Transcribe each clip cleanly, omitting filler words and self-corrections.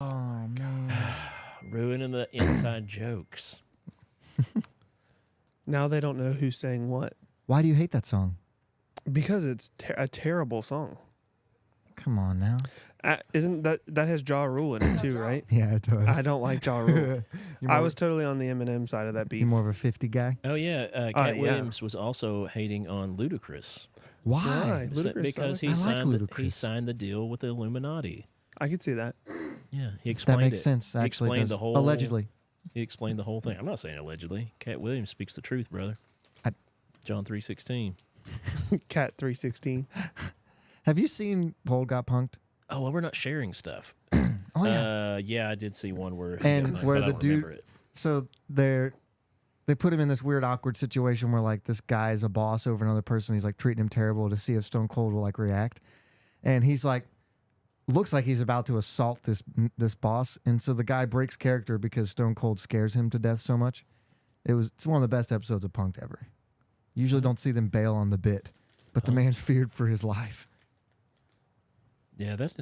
Oh, man. Ruining the inside jokes. Now they don't know who's saying what Why do you hate that song? because it's a terrible song. Come on now. Isn't that has Ja Rule in it too, right? Yeah, it does. I don't like Ja Rule. You're I more- was totally on the Eminem side of that beef. You're more of a 50 guy? Oh, yeah. Cat yeah. Williams was also hating on Ludacris. Why? Why? Ludacris, Because I like he Ludacris. signed the deal with the Illuminati. I could see that. Yeah, he explained That makes it. sense, He actually. explained Does. the whole... Allegedly. He explained the whole thing. I'm not saying allegedly. Cat Williams speaks the truth, brother. John 3:16. Cat 316. Have you seen Pole Got Punked? Oh, well, we're not sharing stuff. Oh, yeah. Yeah, I did see one where... And got where but I the don't dude- remember it. So they put him in this weird, awkward situation where, like, this guy is a boss over another person. He's, like, treating him terrible to see if Stone Cold will, like, react. And he's, like, looks like he's about to assault this boss. And so the guy breaks character because Stone Cold scares him to death so much. It's one of the best episodes of Punk'd ever. Usually don't see them bail on the bit, but the man feared for his life. Yeah, that's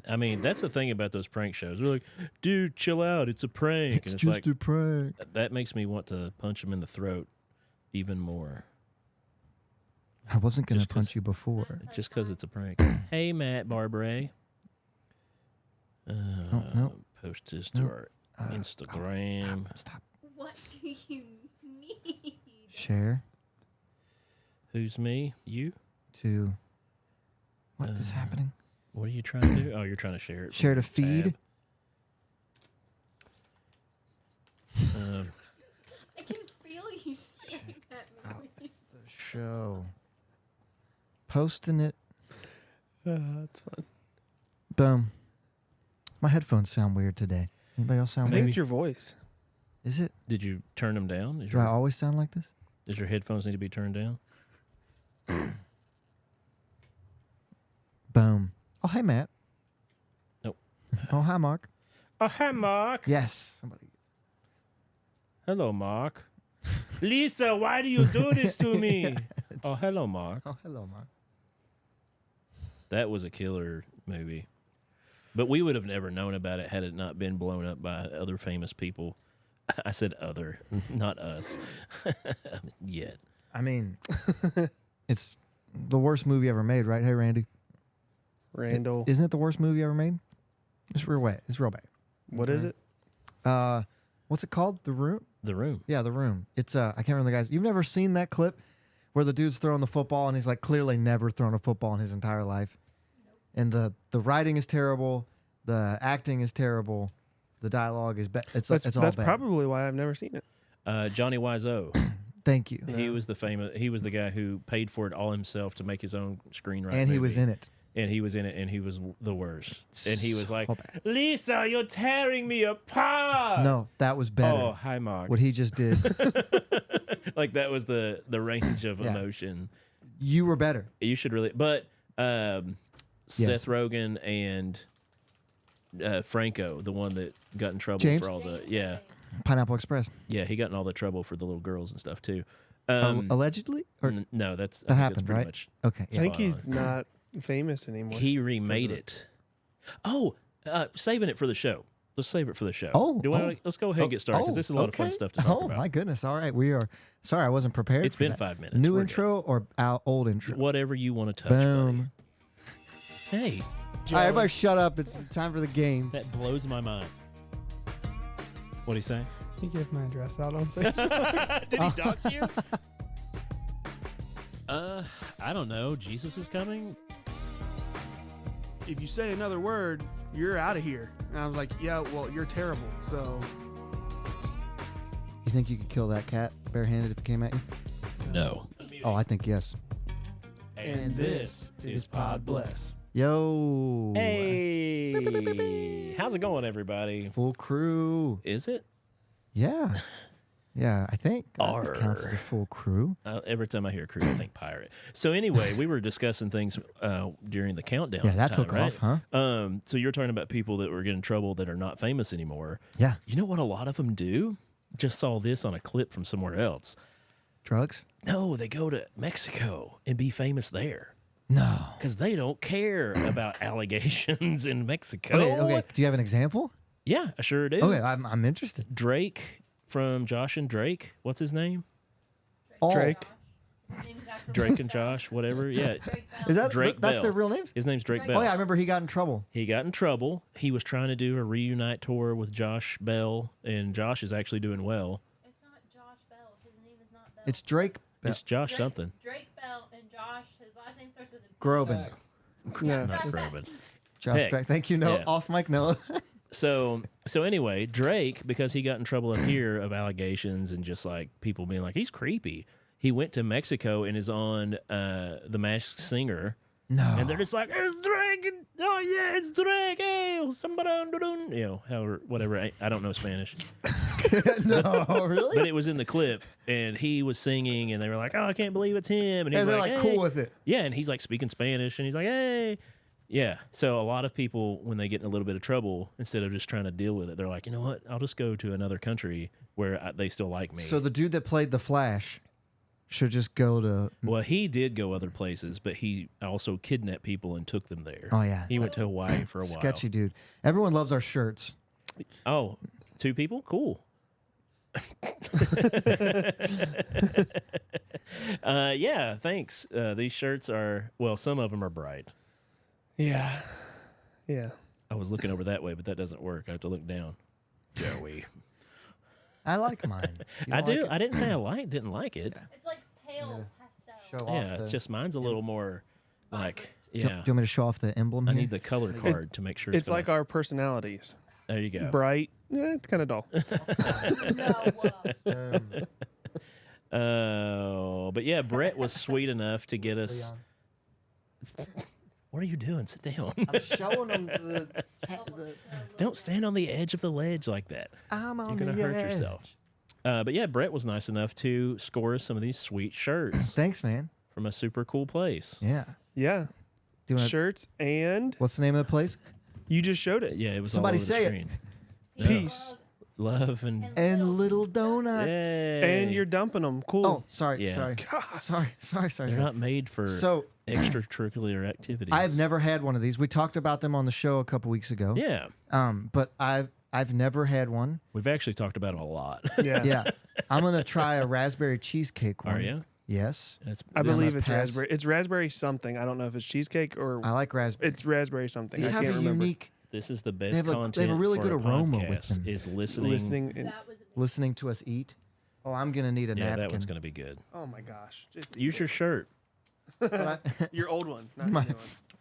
the thing about those prank shows. They're like, dude, chill out. It's a prank. It's and just like, a prank. that makes me want to punch him in the throat even more. I wasn't going to Just 'cause- punch you before. Just because it's a prank. Hey, Matt Barbary. no. Post this to No. our Instagram. Stop. What do you need? Share Who's me? You? to... What is happening? What are you trying to do? Oh, you're trying to share it. from Share to your feed. tab. I can feel you saying that noise. Show. Posting it. That's fun. Boom. My headphones sound weird today. Anybody else sound I think weird? it's your voice. Is it? Did you turn them down? Do I always sound like this? Does your headphones need to be turned down? Boom. Oh, hey, Matt. Nope. Oh, hi, Mark. Oh, hi, Mark. Yes. Somebody. Hello, Mark. Lisa, why do you do this to me? Oh, hello, Mark. Oh, hello, Mark. That was a killer movie. But we would have never known about it had it not been blown up by other famous people. I said other, not us. Yet. I mean, it's the worst movie ever made, right? Hey, Randy. Randall. Isn't it the worst movie ever made? It's real bad. It's real bad. What is it? What's it called? The Room? The Room. Yeah, The Room. It's I can't remember the guys. You've never seen that clip where the dude's throwing the football and he's like clearly never thrown a football in his entire life. And the writing is terrible, the acting is terrible, the dialogue is bad. It's all That's bad. probably why I've never seen it. Johnny Wiseau. Thank you. He was the guy who paid for it all himself to make his own screenwriting. And he was in it. And he was in it, and he was the worst. And he was like, So bad. Lisa, you're tearing me apart. No, that was better. Oh, hi, Mark. What he just did. Like, that was the range of Yeah. emotion. You were better. You should really... But Yes. Seth Rogen and Franco, the one that got in trouble James? for all the... Yeah. Pineapple Express. Yeah, he got in all the trouble for the little girls and stuff, too. Allegedly? Or No, that's... that I think happened, that's pretty right? much- Okay. I Yeah. think he's not famous anymore. He remade it. Oh, saving it for the show. Let's save it for the show. Oh, Let's go ahead and get started because this is a lot of fun okay. stuff to talk Oh, about. my goodness. All right. We are. Sorry, I wasn't prepared. It's for been that. 5 minutes. New We're intro or old intro? good. Whatever you want to touch. Boom. Buddy. Hey, All right, everybody shut up. It's time for the game. that blows my mind. What'd he say? He gave my address out on Facebook. Did he dox you? I don't know. Jesus is coming. If you say another word, you're out of here. And I was like, yeah, well, you're terrible. So You think you could kill that cat barehanded if it came at you? No. Oh, I think yes. And this is Pod Bless. Yo. Hey, how's it going, everybody? Full crew. Is it? Yeah. Yeah, I think this counts as a Arr. full crew. Every time I hear crew, I think pirate. So anyway, we were discussing things during the countdown. Yeah, that time, took right? off, huh? So you're talking about people that were getting in trouble that are not famous anymore. Yeah. You know what a lot of them do? Just saw this on a clip from somewhere else. Drugs? No, they go to Mexico and be famous there No. because they don't care about allegations in Mexico. Okay. Do you have an example? Yeah, I sure do. Okay, I'm interested. Drake from Josh and Drake. What's his name? Oh. Drake. Drake and Josh, whatever. Yeah. Is that Drake that's Bell. their real names? His name's Drake Drake Bell. Oh yeah, I remember he got in trouble. He got in trouble. He was trying to do a reunite tour with Josh Bell, and Josh is actually doing well. It's not Josh Bell. His name is not Bell. It's Drake It's Josh something. Drake Bell and Josh. His last name starts with a B. Groban. No. Not Groban. Josh Heck. Beck. Thank you, Noah. Yeah. Off mic, Noah. So anyway, Drake, because he got in trouble up here of allegations and just like people being like, he's creepy. He went to Mexico and is on The Masked Singer. No. And they're just like, it's Drake. And, oh, yeah, it's Drake. Hey, somebody, you know, however, whatever. I don't know Spanish. No, really? But it was in the clip, and he was singing, and they were like, oh, I can't believe it's him. And he's And they're like hey. cool with it. Yeah, and he's like speaking Spanish, and he's like, hey. Yeah. So a lot of people, when they get in a little bit of trouble, instead of just trying to deal with it, they're like, you know what? I'll just go to another country where they still like me. So the dude that played the Flash should just go to. Well, he did go other places, but he also kidnapped people and took them there. Oh yeah, He went to Hawaii for a while. sketchy dude. Everyone loves our shirts. Oh, 2 people? Cool. Yeah, thanks. These shirts are, well, some of them are bright. Yeah. Yeah. I was looking over that way, but that doesn't work. I have to look down. Joey. I like mine. You I don't do. like I didn't say I didn't like it. It's like pale pastel. Show off Yeah, the, it's just mine's a little more like, Do you yeah. want me to show off the emblem I here? need the color card to make sure It's gonna- like our personalities. There you go. Bright. Yeah, kind of dull. No. But yeah, Brett was sweet enough to get us. Leon. What are you doing? Sit down. I'm showing them the. Don't stand on the edge of the ledge like that. I'm on You're gonna the hurt edge. yourself. But yeah, Brett was nice enough to score us some of these sweet shirts Thanks, man. from a super cool place. Yeah. Yeah. Do you wanna, Shirts and what's the name of the place? you just showed it. Yeah, it was Somebody all over say the it. screen. Peace. Love and And little donuts. Yay. And you're dumping them. Cool. Oh, sorry, Yeah. sorry. They're not made for So extracurricular activities. I've never had one of these. We talked about them on the show a couple weeks ago. Yeah, But I've never had one. we've actually talked about them a lot. Yeah. Yeah. I'm gonna try a raspberry cheesecake one. Are you? Yes. That's, I this believe is- it's pass. raspberry. It's raspberry something. I don't know if it's cheesecake or I like raspberry. it's raspberry something. These I have can't a remember. unique This is the best have a- they content. have a really for good a aroma with podcast them. Is listening. Listening. And, That was listening to us eat. Oh, I'm gonna need a Yeah, napkin. that one's gonna be good. oh my gosh. Just Use your shirt. your old one, not My- your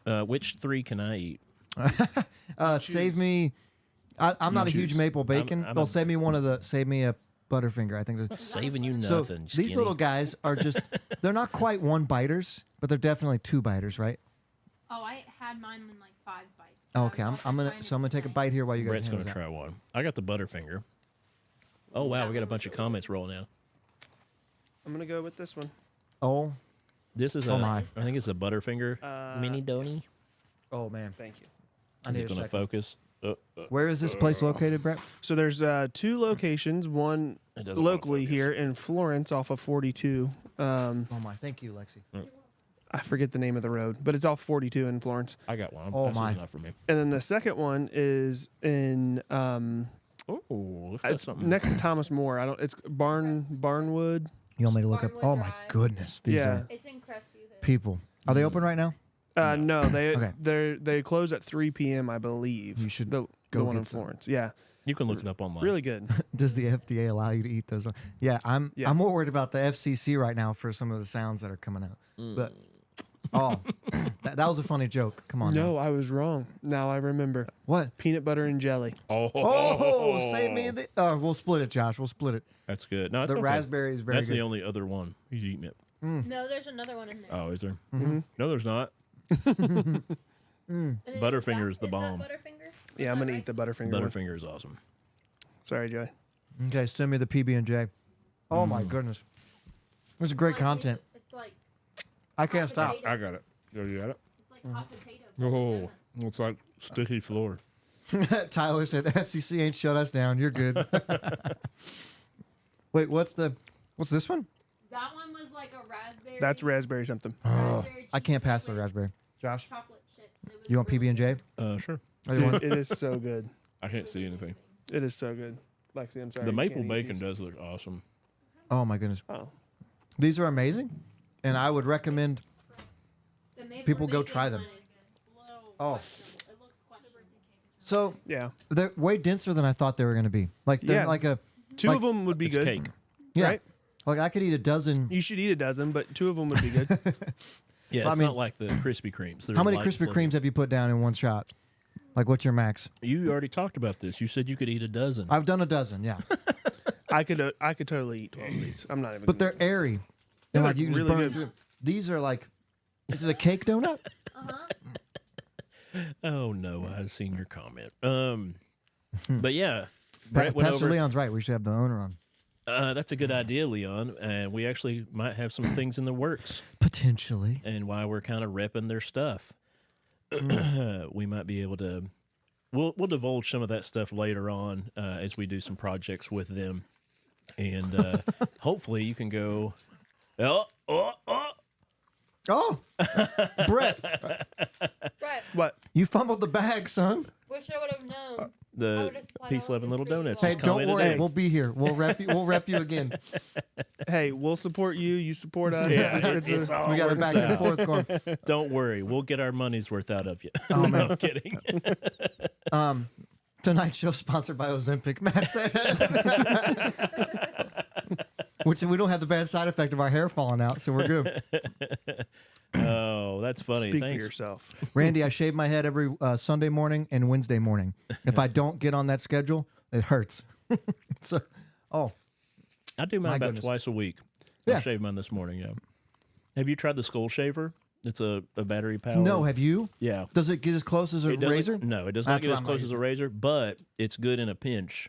new one. Which 3 can I eat? Save me. I'm not a huge choose. maple bacon. I'm well, a- save me a Butterfinger. I think. Saving you So nothing. these skinny. little guys are just. They're not quite 1 biters, but they're definitely 2 biters, right? Oh, I had mine in like 5 bites. Okay, I'm gonna take a bite here while you guys. Brett's gonna handle that. try one. I got the Butterfinger. Oh wow, we got a bunch of comments rolling out. I'm gonna go with this one. Oh, This is Oh a. my. I think it's a Butterfinger mini donny. oh man. Thank you. I Is need it a gonna second. focus? Where is this place located, Brett? So there's 2 locations. One It doesn't wanna locally focus. here in Florence, off of 42. Oh my, thank you, Lexi. I forget the name of the road, but it's off 42 in Florence. I got one. Oh, That's my. enough for me. And then the second one is in Oh, it's next to Thomas More. I don't. It's Barnwood. You want me to look up? Barnwood Oh my Drive. goodness, these Yeah. are It's in Crestview Hill. people. Are they open right now? No, Okay. they close at 3 p.m. I believe. You should the go one get in some. Florence. Yeah, You can look it up online. really good. Does the FDA allow you to eat those? Yeah, I'm more worried about the FCC right now for some of the sounds that are coming out. But that was a funny joke. Come on. now. No, I was wrong. Now I remember. What? Peanut butter and jelly. Oh, save me the. We'll split it, Josh. We'll split it. That's good. No, it's The okay. raspberry is very That's good. the only other one. He's eating it. No, there's another one in there. Oh, is there? Mm-hmm. No, there's not. And it Butterfinger that- is the that bomb. Butterfinger? Yeah, I'm Is that gonna right? eat the Butterfinger. One. Butterfinger is awesome. Sorry, Joey. Okay, send me the PB and J. Oh my goodness, it was great Like, content. It's like I can't stop. I got it. You got it? it's like hot potato. Oh, it's like sticky floor. Tyler said FCC ain't shut us down. You're good. Wait, what's this one? That one was like a raspberry. That's raspberry something. raspberry I can't pass the cheese raspberry. Josh, chocolate chips. It was you want really PB and J? Sure. Oh, you want- Dude, it is so good. I can't see anything. It is so good. Lexi, I'm sorry. The you maple can't eat bacon these. does look awesome. Oh my goodness, Oh. these are amazing, and I would recommend. The maple People go bacon try them. one is low Oh. questionable. It looks questionable. So Yeah. they're way denser than I thought they were going to be. Like they're Yeah. like a Two Like, of them would be It's good. cake. yeah. Right? Like I could eat a dozen. You should eat a dozen, but 2 of them would be good. Yeah, Well, I it's mean- not like the Krispy Kremes. They're How many light Krispy flavor. Kremes have you put down in one shot? Like what's your max? You already talked about this. You said you could eat a dozen. I've done a dozen, yeah. I could totally eat 12 of these. I'm not even. But they're airy. They're And like like you can just really burn good. through. These are like, is it a cake donut? Oh no, I've seen your comment. But yeah, Pa- Brett went Pastor over. Leon's right. We should have the owner on. That's a good idea, Leon. And we actually might have some things in the works, Potentially. and why we're kind of repping their stuff. We might be able to. We'll divulge some of that stuff later on as we do some projects with them, and hopefully you can go. Oh. Oh, Brett, Brett, What? you fumbled the bag, son. wish I would have known. I The would've supplied Peace, all Love, and this Little for you Donuts. all. Hey, just don't commented worry. in. We'll be here. We'll rep you. We'll rep you again. Hey, we'll support you. You support us. Yeah, It's a- all We got a works back and out. forth going. Don't worry, we'll get our money's worth out of you. Oh, No, man. I'm kidding. Tonight's show sponsored by Ozempic. Matt said. Which we don't have the bad side effect of our hair falling out, so we're good. Oh, that's funny. Speak for Thanks. yourself. Randy, I shave my head every Sunday morning and Wednesday morning. If I don't get on that schedule, it hurts. So, oh, I do mine My about goodness. twice a week. Yeah. I shaved mine this morning. Yeah. Have you tried the skull shaver? It's a battery powered. no, have you? Yeah. Does it get as close as a It doesn't- razor? No, it does not That's get what as I'm close not as a razor, but it's good in a pinch.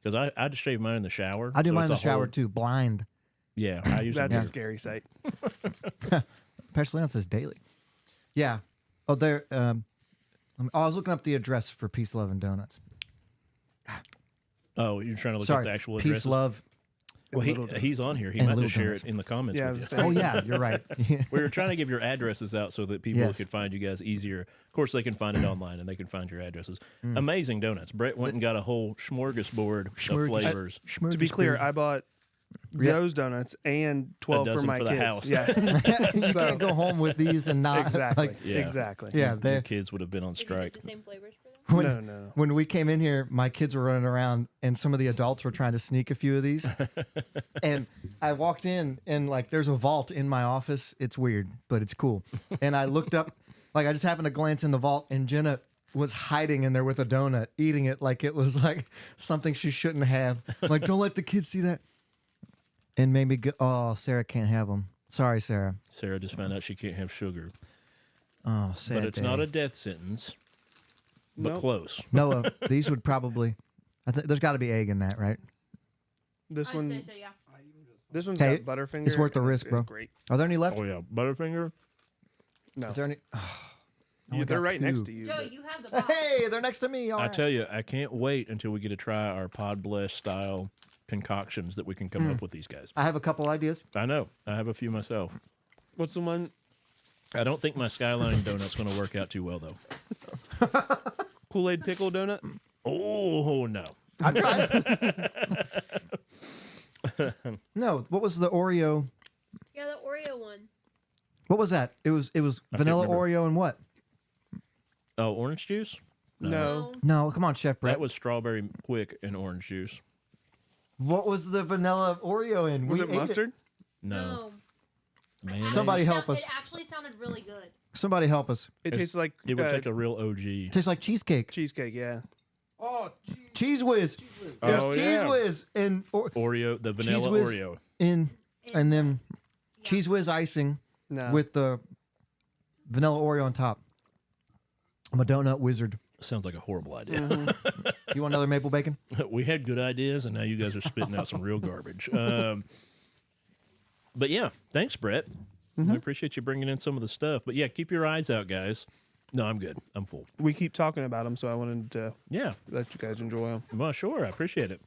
Because I just shave mine in the shower. I do so mine in the it's a shower whole- too, blind. Yeah, I usually That's do. a scary sight. Pastor Leon says daily. Yeah. Oh, there. I was looking up the address for Peace, Love, and Donuts. Oh, you're trying to look Sorry, up the actual Peace, address. Love. Well, he's on here. He And might Little just share Donuts. it in the comments Yeah, I with was you. saying. Oh yeah, you're right. We were trying to give your addresses out so that people Yes. could find you guys easier. Of course, they can find it online and they can find your addresses. Amazing donuts. Brett went and got a whole smorgasbord of flavors. To be clear, I bought Yeah. those donuts and 12 for dozen my for the kids. house. Yeah, you So- can't go home with these and not exactly. Like, Yeah. Exactly. yeah, Your they, kids would have been on Did you get strike. the same flavors for them? when, No. when we came in here, my kids were running around, and some of the adults were trying to sneak a few of these. And I walked in, and like, there's a vault in my office. It's weird, but it's cool. And I looked up, like, I just happened to glance in the vault, and Jenna was hiding in there with a donut, eating it like it was like something she shouldn't have. Like, don't let the kids see that. And made me go, oh, Sarah can't have them. Sorry, Sarah. Sarah just found out she can't have sugar. Oh, sad But it's day. not a death sentence, but Nope. close. Noah, these would probably. I think there's got to be egg in that, right? This I'd one, say so, yeah. this one's Hey, got Butterfinger. it's worth the and risk, bro. Great. Are there any left? Oh, yeah. Butterfinger? No, Is there any? Yeah, they're right next to you. Joe, but- you have the box. Hey, they're next to me. All I right. tell you, I can't wait until we get to try our Pod Bless style concoctions that we can come up with these guys. I have a couple ideas. I know. I have a few myself. What's the one? I don't think my Skyline donut's going to work out too well, though. Kool-Aid pickle donut? Oh, no. I tried. No, what was the Oreo? Yeah, the Oreo one. What was that? It was I can't vanilla remember. Oreo and what? Oh, orange juice? No. No, come on, Chef Brett. That was strawberry quick and orange juice. What was the vanilla Oreo in? Was We it ate mustard? No. Mayonnaise? Somebody help us. It actually sounded really good. Somebody help us. It tastes like It would take a real OG. Tastes like cheesecake. cheesecake, yeah. Oh, Cheese Whiz. There's Oh, Cheese yeah. Whiz and Oreo, the vanilla Whiz. Oreo. and then Cheese Whiz icing No. with the vanilla Oreo on top. I'm a donut wizard. Sounds like a horrible idea. You want another maple bacon? We had good ideas, and now you guys are spitting out some real garbage. But yeah, thanks, Brett. I appreciate you bringing in some of the stuff. But yeah, keep your eyes out, guys. No, I'm good. I'm full. we keep talking about them, so I wanted to Yeah. let you guys enjoy them. Well, sure. I appreciate it.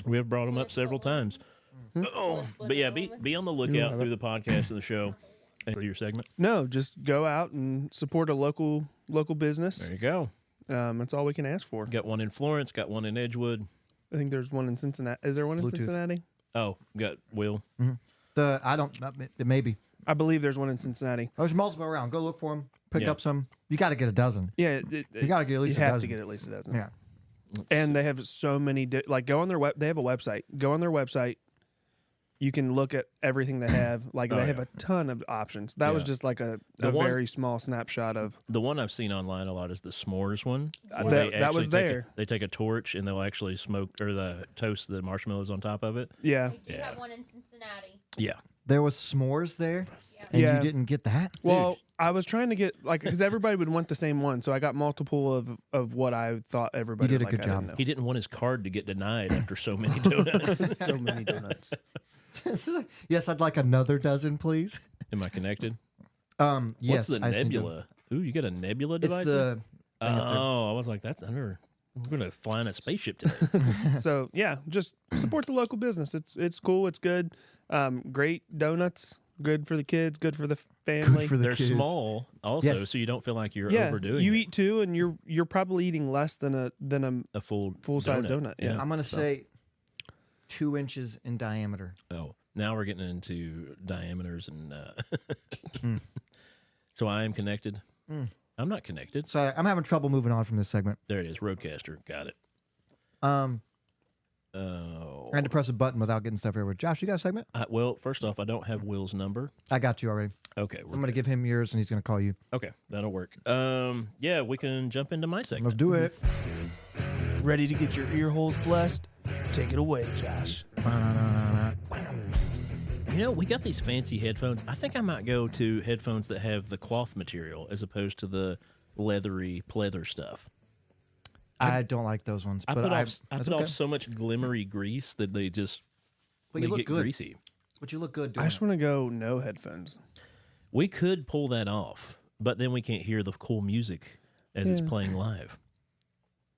We have brought them up several times. Oh, but yeah, be on the lookout through the podcast and the show and for your segment. No, just go out and support a local business. There you go. That's all we can ask for. Got one in Florence. Got one in Edgewood. I think there's one in Cincinnati. Is there one in Bluetooth. Cincinnati? Oh, got Will. It may be. I believe there's one in Cincinnati. There's multiple around. Go look for them. Pick Yeah. up some. You got to get a dozen. Yeah, You got to get at least you a have dozen. to get at least a dozen. Yeah. And they have so many. Like, go on their web. They have a website. Go on their website. You can look at everything they have. Like, they have a ton of options. That was Yeah. just like a The one- very small snapshot of. The one I've seen online a lot is the s'mores one. where That- they that was actually take there. they take a torch and they'll actually smoke or toast the marshmallows on top of it. Yeah. We do Yeah. have one in Cincinnati. Yeah. There was s'mores there, and Yeah. you didn't get that. Well, I was trying to get like because everybody would want the same one, so I got multiple of what I thought everybody. You did a would good like. I job. didn't know. He didn't want his card to get denied after so many donuts. So many donuts. Yes, I'd like another dozen, please. Am I connected? Yes. What's the I seen them. nebula? Ooh, you got a nebula It's device? the. I was like, that's under. We're gonna fly in a spaceship today. So yeah, just support the local business. It's cool. It's good. Great donuts. Good for the kids. Good for the family. for the They're kids. small, also, Yes. so you don't feel like you're yeah, overdoing. you it. eat two, and you're probably eating less than a full size donut. Yeah. I'm gonna say 2 inches in diameter. Oh, now we're getting into diameters and. So I am connected. I'm not connected. So I'm having trouble moving on from this segment. There it is. Roadcaster. Got it. I had to press a button without getting stuff everywhere. Josh, you got a segment? Well, first off, I don't have Will's number. I got you already. Okay, I'm gonna give him yours, and he's gonna call you. okay, that'll work. Yeah, we can jump into my segment. Let's do it. Ready to get your ear holes blessed? Take it away, Josh. You know, we got these fancy headphones. I think I might go to headphones that have the cloth material as opposed to the leathery pleather stuff. I don't like those ones, I but put that's off okay. so much glimmery grease that they just But they you look get good. greasy. But you look good I doing just it. want to go no headphones. We could pull that off, but then we can't hear the cool music as it's playing live.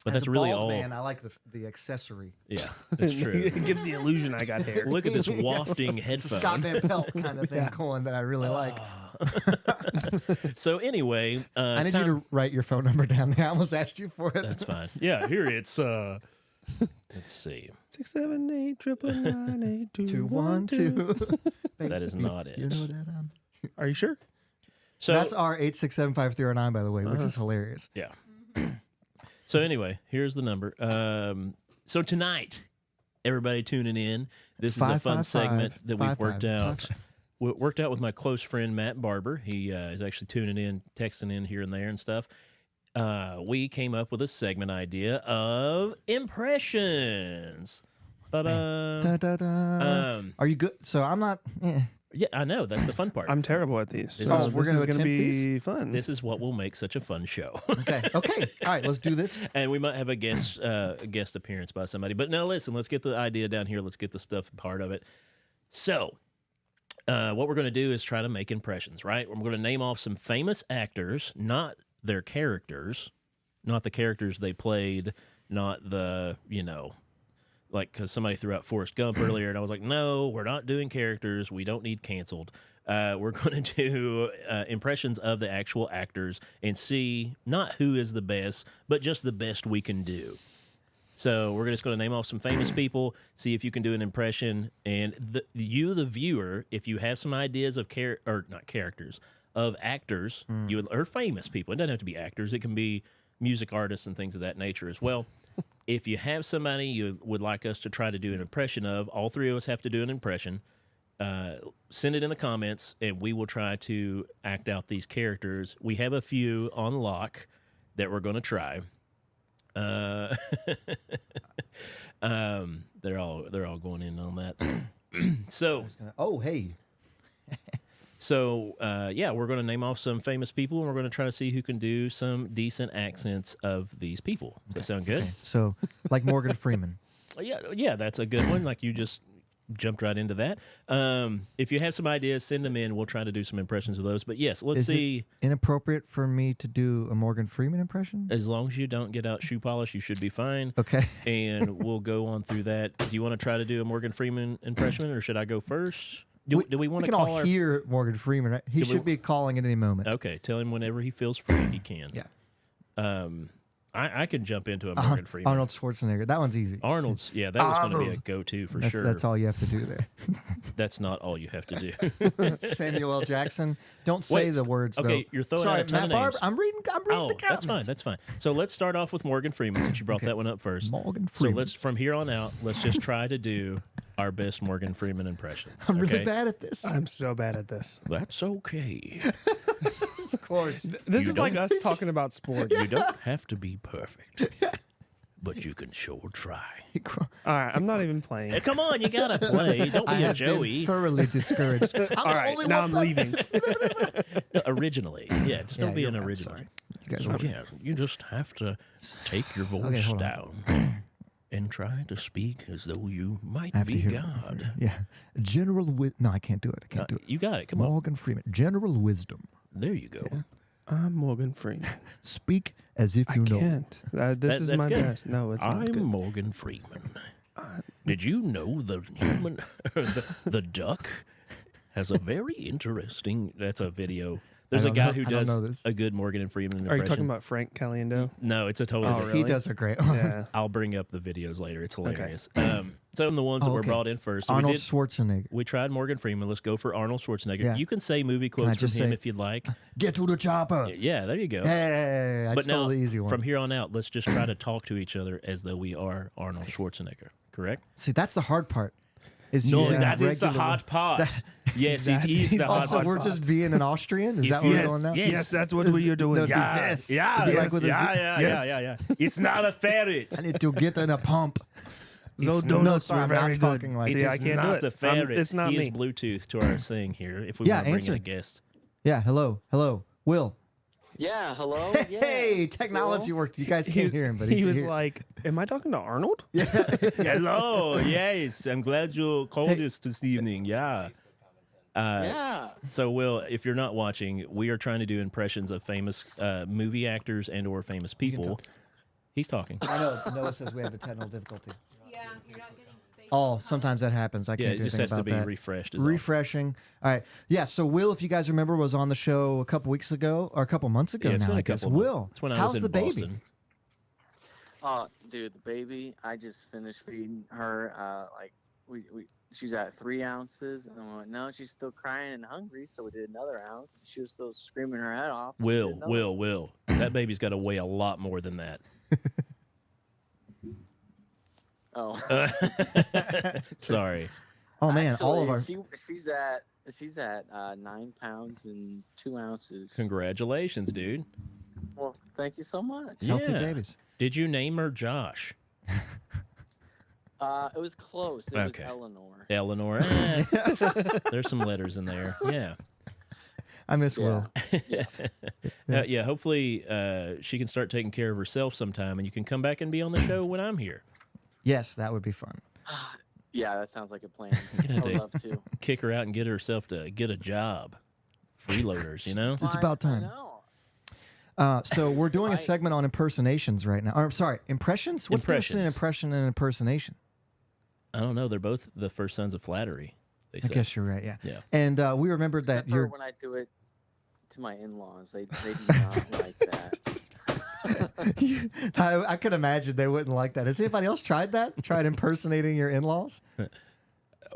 But As that's a really bald all. man, I like the accessory. Yeah, that's true. It gives the illusion I got hair. Look at this wafting It's a Scott headphone. Van Pelt kind of thing going that I really like. So anyway, I it's need time- you to write your phone number down there. I almost asked you for it. That's fine. Yeah, here it's. Let's see. 6, 7, 8, 999, 8, 2, 2, 1, 1, 2. 2. That is not it. You know that. Are you sure? So That's our 8675309, by the way, which is hilarious. yeah. So anyway, here's the number. So tonight, everybody tuning in. This is a fun 555, segment that we've 55, worked out. 55. We worked out with my close friend Matt Barber. He is actually tuning in, texting in here and there and stuff. We came up with a segment idea of impressions. Ta-da. Da, da, da. Are you good? So I'm not. Yeah, I know. That's the fun part. I'm terrible at these. This So is- we're this gonna is gonna attempt be fun. This is what will make such a fun show. Okay. Okay. All right. Let's do this. And we might have a guest appearance by somebody. But no, listen, let's get the idea down here. Let's get the stuff part of it. So, what we're going to do is try to make impressions, right? We're going to name off some famous actors, not their characters, not the characters they played, not the, like, because somebody threw out Forrest Gump earlier, and I was like, no, we're not doing characters. We don't need canceled. We're going to do impressions of the actual actors and see not who is the best, but just the best we can do. So we're just going to name off some famous people, see if you can do an impression, and the viewer, if you have some ideas of not characters, of actors, or famous people. It doesn't have to be actors. It can be music artists and things of that nature as well. If you have somebody you would like us to try to do an impression of, all three of us have to do an impression. Send it in the comments, and we will try to act out these characters. We have a few on lock that we're going to try. They're all going in on that. So Oh, hey. yeah, we're going to name off some famous people, and we're going to try to see who can do some decent accents of these people. Does that sound good? So, like Morgan Freeman. Yeah, that's a good one. Like you just jumped right into that. If you have some ideas, send them in. We'll try to do some impressions of those. But yes, let's Is see. it inappropriate for me to do a Morgan Freeman impression? As long as you don't get out shoe polish, you should be fine. Okay. And we'll go on through that. Do you want to try to do a Morgan Freeman impression, or should I go first? Do we want We to can call all our? hear Morgan Freeman, right? He Do we- should be calling at any moment. Okay, tell him whenever he feels free, he can. Yeah. I could jump into a Morgan Freeman. Arnold Schwarzenegger. That one's easy. Arnold's, yeah, that was going to be a Arnold. go-to for That's, sure. that's all you have to do there. That's not all you have to do. Samuel L. Jackson. Don't say Wait, the words, okay, though. you're throwing Sorry, out a ton Matt of Barber. names. I'm reading Oh, the that's fine. comments. That's fine. So let's start off with Morgan Freeman since you brought that one up first. Morgan So Freeman. let's from here on out, let's just try to do our best Morgan Freeman impressions. I'm really okay? bad at this. I'm so bad at this. That's okay. Of course. This You is like don't- us talking about sports. You don't have to be perfect, but you can sure try. All right, I'm not even playing. Hey, come on, you gotta play. Don't I be a have Joey. been thoroughly discouraged. I'm All the right, only now one I'm leaving. Originally, yeah, just Yeah, don't be you're an right, I'm original. sorry. You guys So are- yeah, you just have to take your voice Okay, hold on. down and try to speak as though you might I have to be hear. God. Yeah. General No, I can't do it. I can't do it. You got it. Come on. Morgan Freeman. General wisdom. There you go. I'm Morgan Freeman. Speak as if I you know. can't. This is That's my good. best. No, it's not I'm good. Morgan Freeman. Did you know the human, the duck, has a very interesting? That's a video. There's a don't guy know- who I don't know does this. a good Morgan Freeman impression. Are you talking about Frank Caliendo? No, it's a totally. Oh, different. really? He does a great one. Yeah. I'll bring up the videos later. It's hilarious. Some of the ones that Oh, were okay. brought in first. So Arnold we did. Schwarzenegger. We tried Morgan Freeman. Let's go for Arnold Schwarzenegger. Yeah. You can say movie I quotes from just him say- if you'd like. Get to the chopper. Yeah, there you go. Hey, I But stole now, the easy one. from here on out, let's just try to talk to each other as though we are Arnold Schwarzenegger. Correct? See, that's the hard part. Is No, using that is the regular- hard part. Yes, That it is is the hard Also, part. we're just being an Austrian. Is that what we're doing now? yes. Yes, that's what Is- you're doing. no, Yeah. is this- Yeah, It'd be yes, like with a yeah, Z- yeah, yes. yeah. It's not a ferret. I need to get in a pump. Those It's- donuts sorry, were I'm very not good. talking like See, this. I can't not do it. the ferret. It's not he me. is Bluetooth to our thing here. If we Yeah, want to bring answer. in a guest. Yeah, hello. Will. Yeah, hello. Hey, Yeah. technology Hello? worked. You guys can't hear him, but he's he was here. like, "Am I talking to Arnold?" Hello. Yes, I'm glad you called Hey. us this evening. Yeah. Yeah. So, Will, if you're not watching, we are trying to do impressions of famous movie actors and/or famous people. He's talking. I know. Noah says we have a technical difficulty. Yeah, you're not getting face. Oh, sometimes that happens. I Yeah, can't it do just anything has to about be that. refreshed. Is all. Refreshing. All right. Yeah. So Will, if you guys remember, was on the show a couple weeks ago or a couple months ago Yeah, it's now. been a I guess. couple months. Will, It's when I how's was in the baby? Boston. Oh, dude, the baby. I just finished feeding her. She's at 3 ounces, and I went, no, she's still crying and hungry, so we did another ounce. She was still screaming her head off. So we did another one. Will. That baby's got to weigh a lot more than that. Oh, Sorry. Oh man, all of our. Actually, she's at 9 pounds and 2 ounces. Congratulations, dude. Well, thank you so much. Healthy Yeah. babies. Did you name her Josh? It was close. It Okay. was Eleanor. Eleanor? There's some letters in there. Yeah. I miss Yeah. Will. Yeah, hopefully she can start taking care of herself sometime and you can come back and be on the show when I'm here. Yes, that would be fun. Yeah, that sounds like a plan. gonna I have would to- love to. Kick her out and get herself to get a job. Freeloaders, you know? It's about time. I know. So we're doing a Right. segment on impersonations right now. Or, I'm sorry, impressions. What's the difference between Impressions. impression and impersonation? I don't know. They're both the first sons of flattery, they I say. guess you're right. Yeah. Yeah. And we remembered that Except for you're. when I do it to my in-laws, they do not like that. I could imagine they wouldn't like that. Has anybody else tried that? Tried impersonating your in-laws?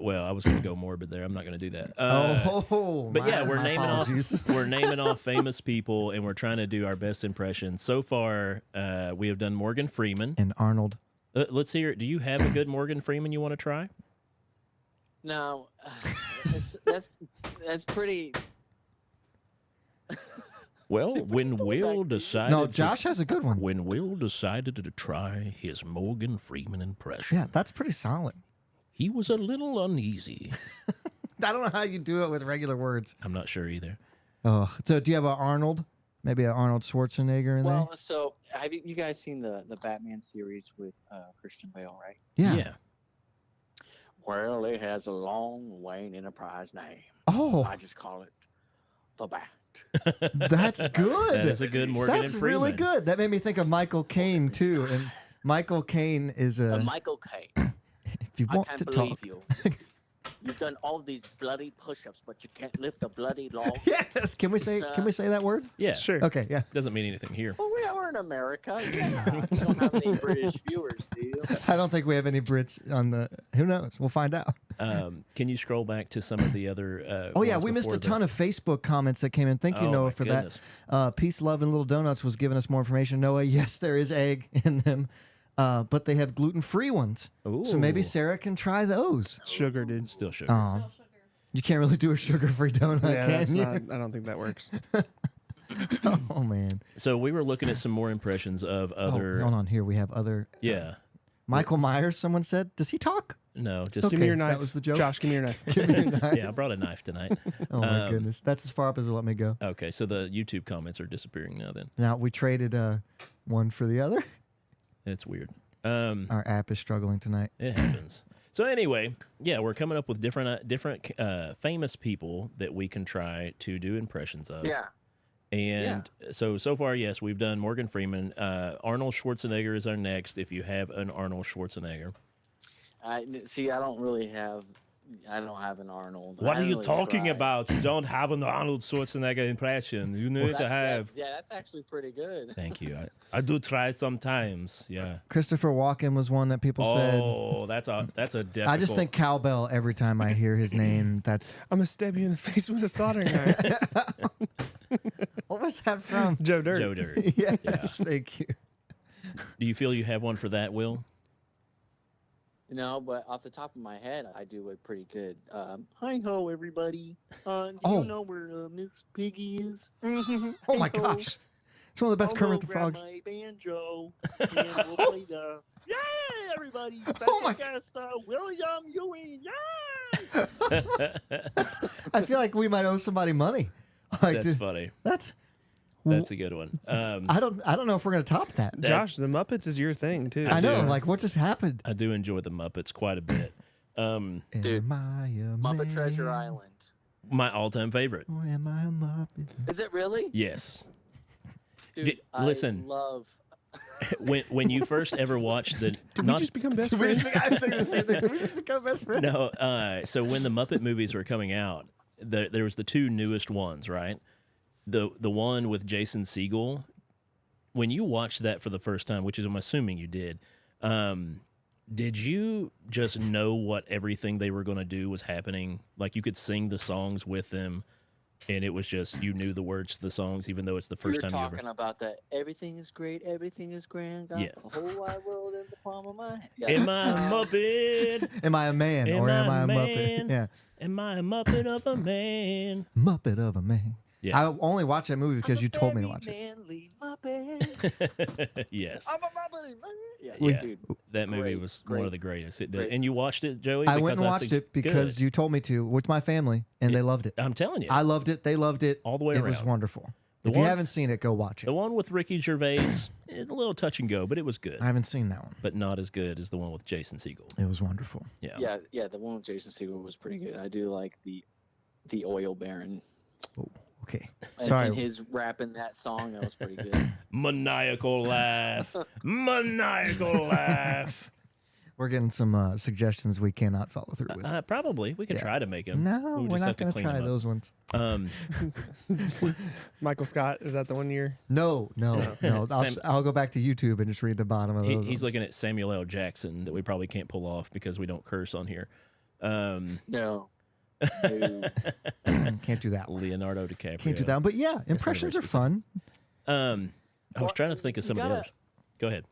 Well, I was going to go morbid there. I'm not going to do that. But yeah, we're my naming apologies. off we're naming off famous people, and we're trying to do our best impression. So far, we have done Morgan Freeman. And Arnold. Let's hear. Do you have a good Morgan Freeman you want to try? No, that's pretty. Well, when Will decided, No, Josh has a good one. when Will decided to try his Morgan Freeman impression, Yeah, that's pretty solid. he was a little uneasy. I don't know how you do it with regular words. I'm not sure either. Oh, so do you have an Arnold? Maybe an Arnold Schwarzenegger in Well, so have you guys seen the Batman series with Christian Bale, right? there? Yeah. Well, it has a long Wayne Enterprise name. Oh, I just call it the Bat. that's good. That is a good Morgan That's and really Freeman. good. That made me think of Michael Caine too. And Michael Caine is a. Michael Caine. If you I want can't to believe talk, you. You've done all these bloody push-ups, but you can't lift a bloody log. Yes. Can we say that word? Yeah. Sure. Okay. Yeah. Doesn't mean anything here. Well, we're in America. Yeah. You don't have any British viewers, do you? I don't think we have any Brits on the. Who knows? We'll find out. Can you scroll back to some of the other? Oh yeah, ones we missed a before ton of Facebook comments that came in. Thank you, Oh, Noah, my for goodness. that. Peace, love, and little donuts was giving us more information. Noah, yes, there is egg in them, but they have gluten-free ones. So maybe Ooh. Sarah can try those. Sugar, dude. Still sugar. Oh, No sugar. you can't really do a sugar-free donut, Yeah, that's can you? not. I don't think that works. Oh man. So we were looking at some more impressions of other. Oh, hold on. Here we have other. Yeah. Michael Myers. Someone said, "Does he talk?" No, just Give me Okay, your knife. that was the joke. Josh, give me your knife. Give me a knife. yeah. I brought a knife tonight. Oh my goodness, that's as far up as it'll let me go. Okay, so the YouTube comments are disappearing now. Then Now we traded one for the other. it's weird. Our app is struggling tonight. It happens. So anyway, yeah, we're coming up with different famous people that we can try to do impressions of. Yeah. And so far, yes, we've done Morgan Freeman. Arnold Schwarzenegger is our next. If you have an Arnold Schwarzenegger, I don't really have. I don't have an Arnold. What I are you really talking tried. about? You don't have an Arnold Schwarzenegger impression. You need to have. That's actually pretty good. thank you. I do try sometimes. Yeah. Christopher Walken was one that people said. Oh, that's a difficult. I just think cowbell every time I hear his name. That's I'm gonna stab you in the face with a soldering iron. what was that from? Joe Dirt. Joe Dirt. Yes, thank you. Do you feel you have one for that, Will? No, but off the top of my head, I do it pretty good. Hi ho, everybody. Do Oh. you know where Miss Piggy is? Oh my gosh, it's one of the best Kermit the Frogs. My banjo, and we'll play the. Yay, everybody! Oh my- Special guest, William Ewing. Yay! I feel like we might owe somebody money. Like That's funny. that's That's a good one. I don't know if we're gonna top that. Josh, the Muppets is your thing too. I know, do. like what just happened? I do enjoy the Muppets quite a bit. Dude, Am I a Muppet man? Treasure Island. My all-time favorite. Or am I a Muppet? Is it really? Yes. Dude, Listen. I love. When you first ever watched the Did we just become best Did we friends? just, I was thinking the same thing. Did we just become best friends? no, so when the Muppet movies were coming out, there was the two newest ones, right? The one with Jason Segel. When you watched that for the first time, which is I'm assuming you did you just know what everything they were going to do was happening? Like you could sing the songs with them, and it was just you knew the words to the songs, even though it's the first You're time you talking ever. about that. Everything is great. Everything is grand. Got Yeah. the whole wide world in the palm of my hand. Yeah. Am I a Muppet? Am I a man Am or am I I a a Muppet? man? Yeah, Am I a Muppet of a man? Muppet of a man. Yeah. I only watched that movie because you told me to watch it. Manly Muppet. Yes. I'm a Muppet. Yeah, Yeah. dude. That movie Great, was one great, of the greatest. It did. great. And you watched it, Joey? I went and Because watched said- it because Good. you told me to with my family, and they loved it. I'm telling you. I loved it. They loved it. All the way It was around. wonderful. The If you one- haven't seen it, go watch it. The one with Ricky Gervais, a little touch and go, but it was good. I haven't seen that one. But not as good as the one with Jason Segel. It was wonderful. Yeah. Yeah, the one with Jason Segel was pretty good. I do like the oil baron. Oh, okay. And, Sorry. and his rap in that song, that was pretty good. Maniacal laugh. Maniacal laugh. We're getting some suggestions we cannot follow through with. Probably. We could Yeah. try to make them. No, we're not going to try those ones. Michael Scott, is that the one year? No. Sam- I'll go back to YouTube and just read the bottom of those. He's ones. looking at Samuel L. Jackson that we probably can't pull off because we don't curse on here. No. No. Can't do that one. Leonardo DiCaprio. Can't do that one. But yeah, impressions are fun. I was Well, trying to think of you some of the gotta- others. Go ahead.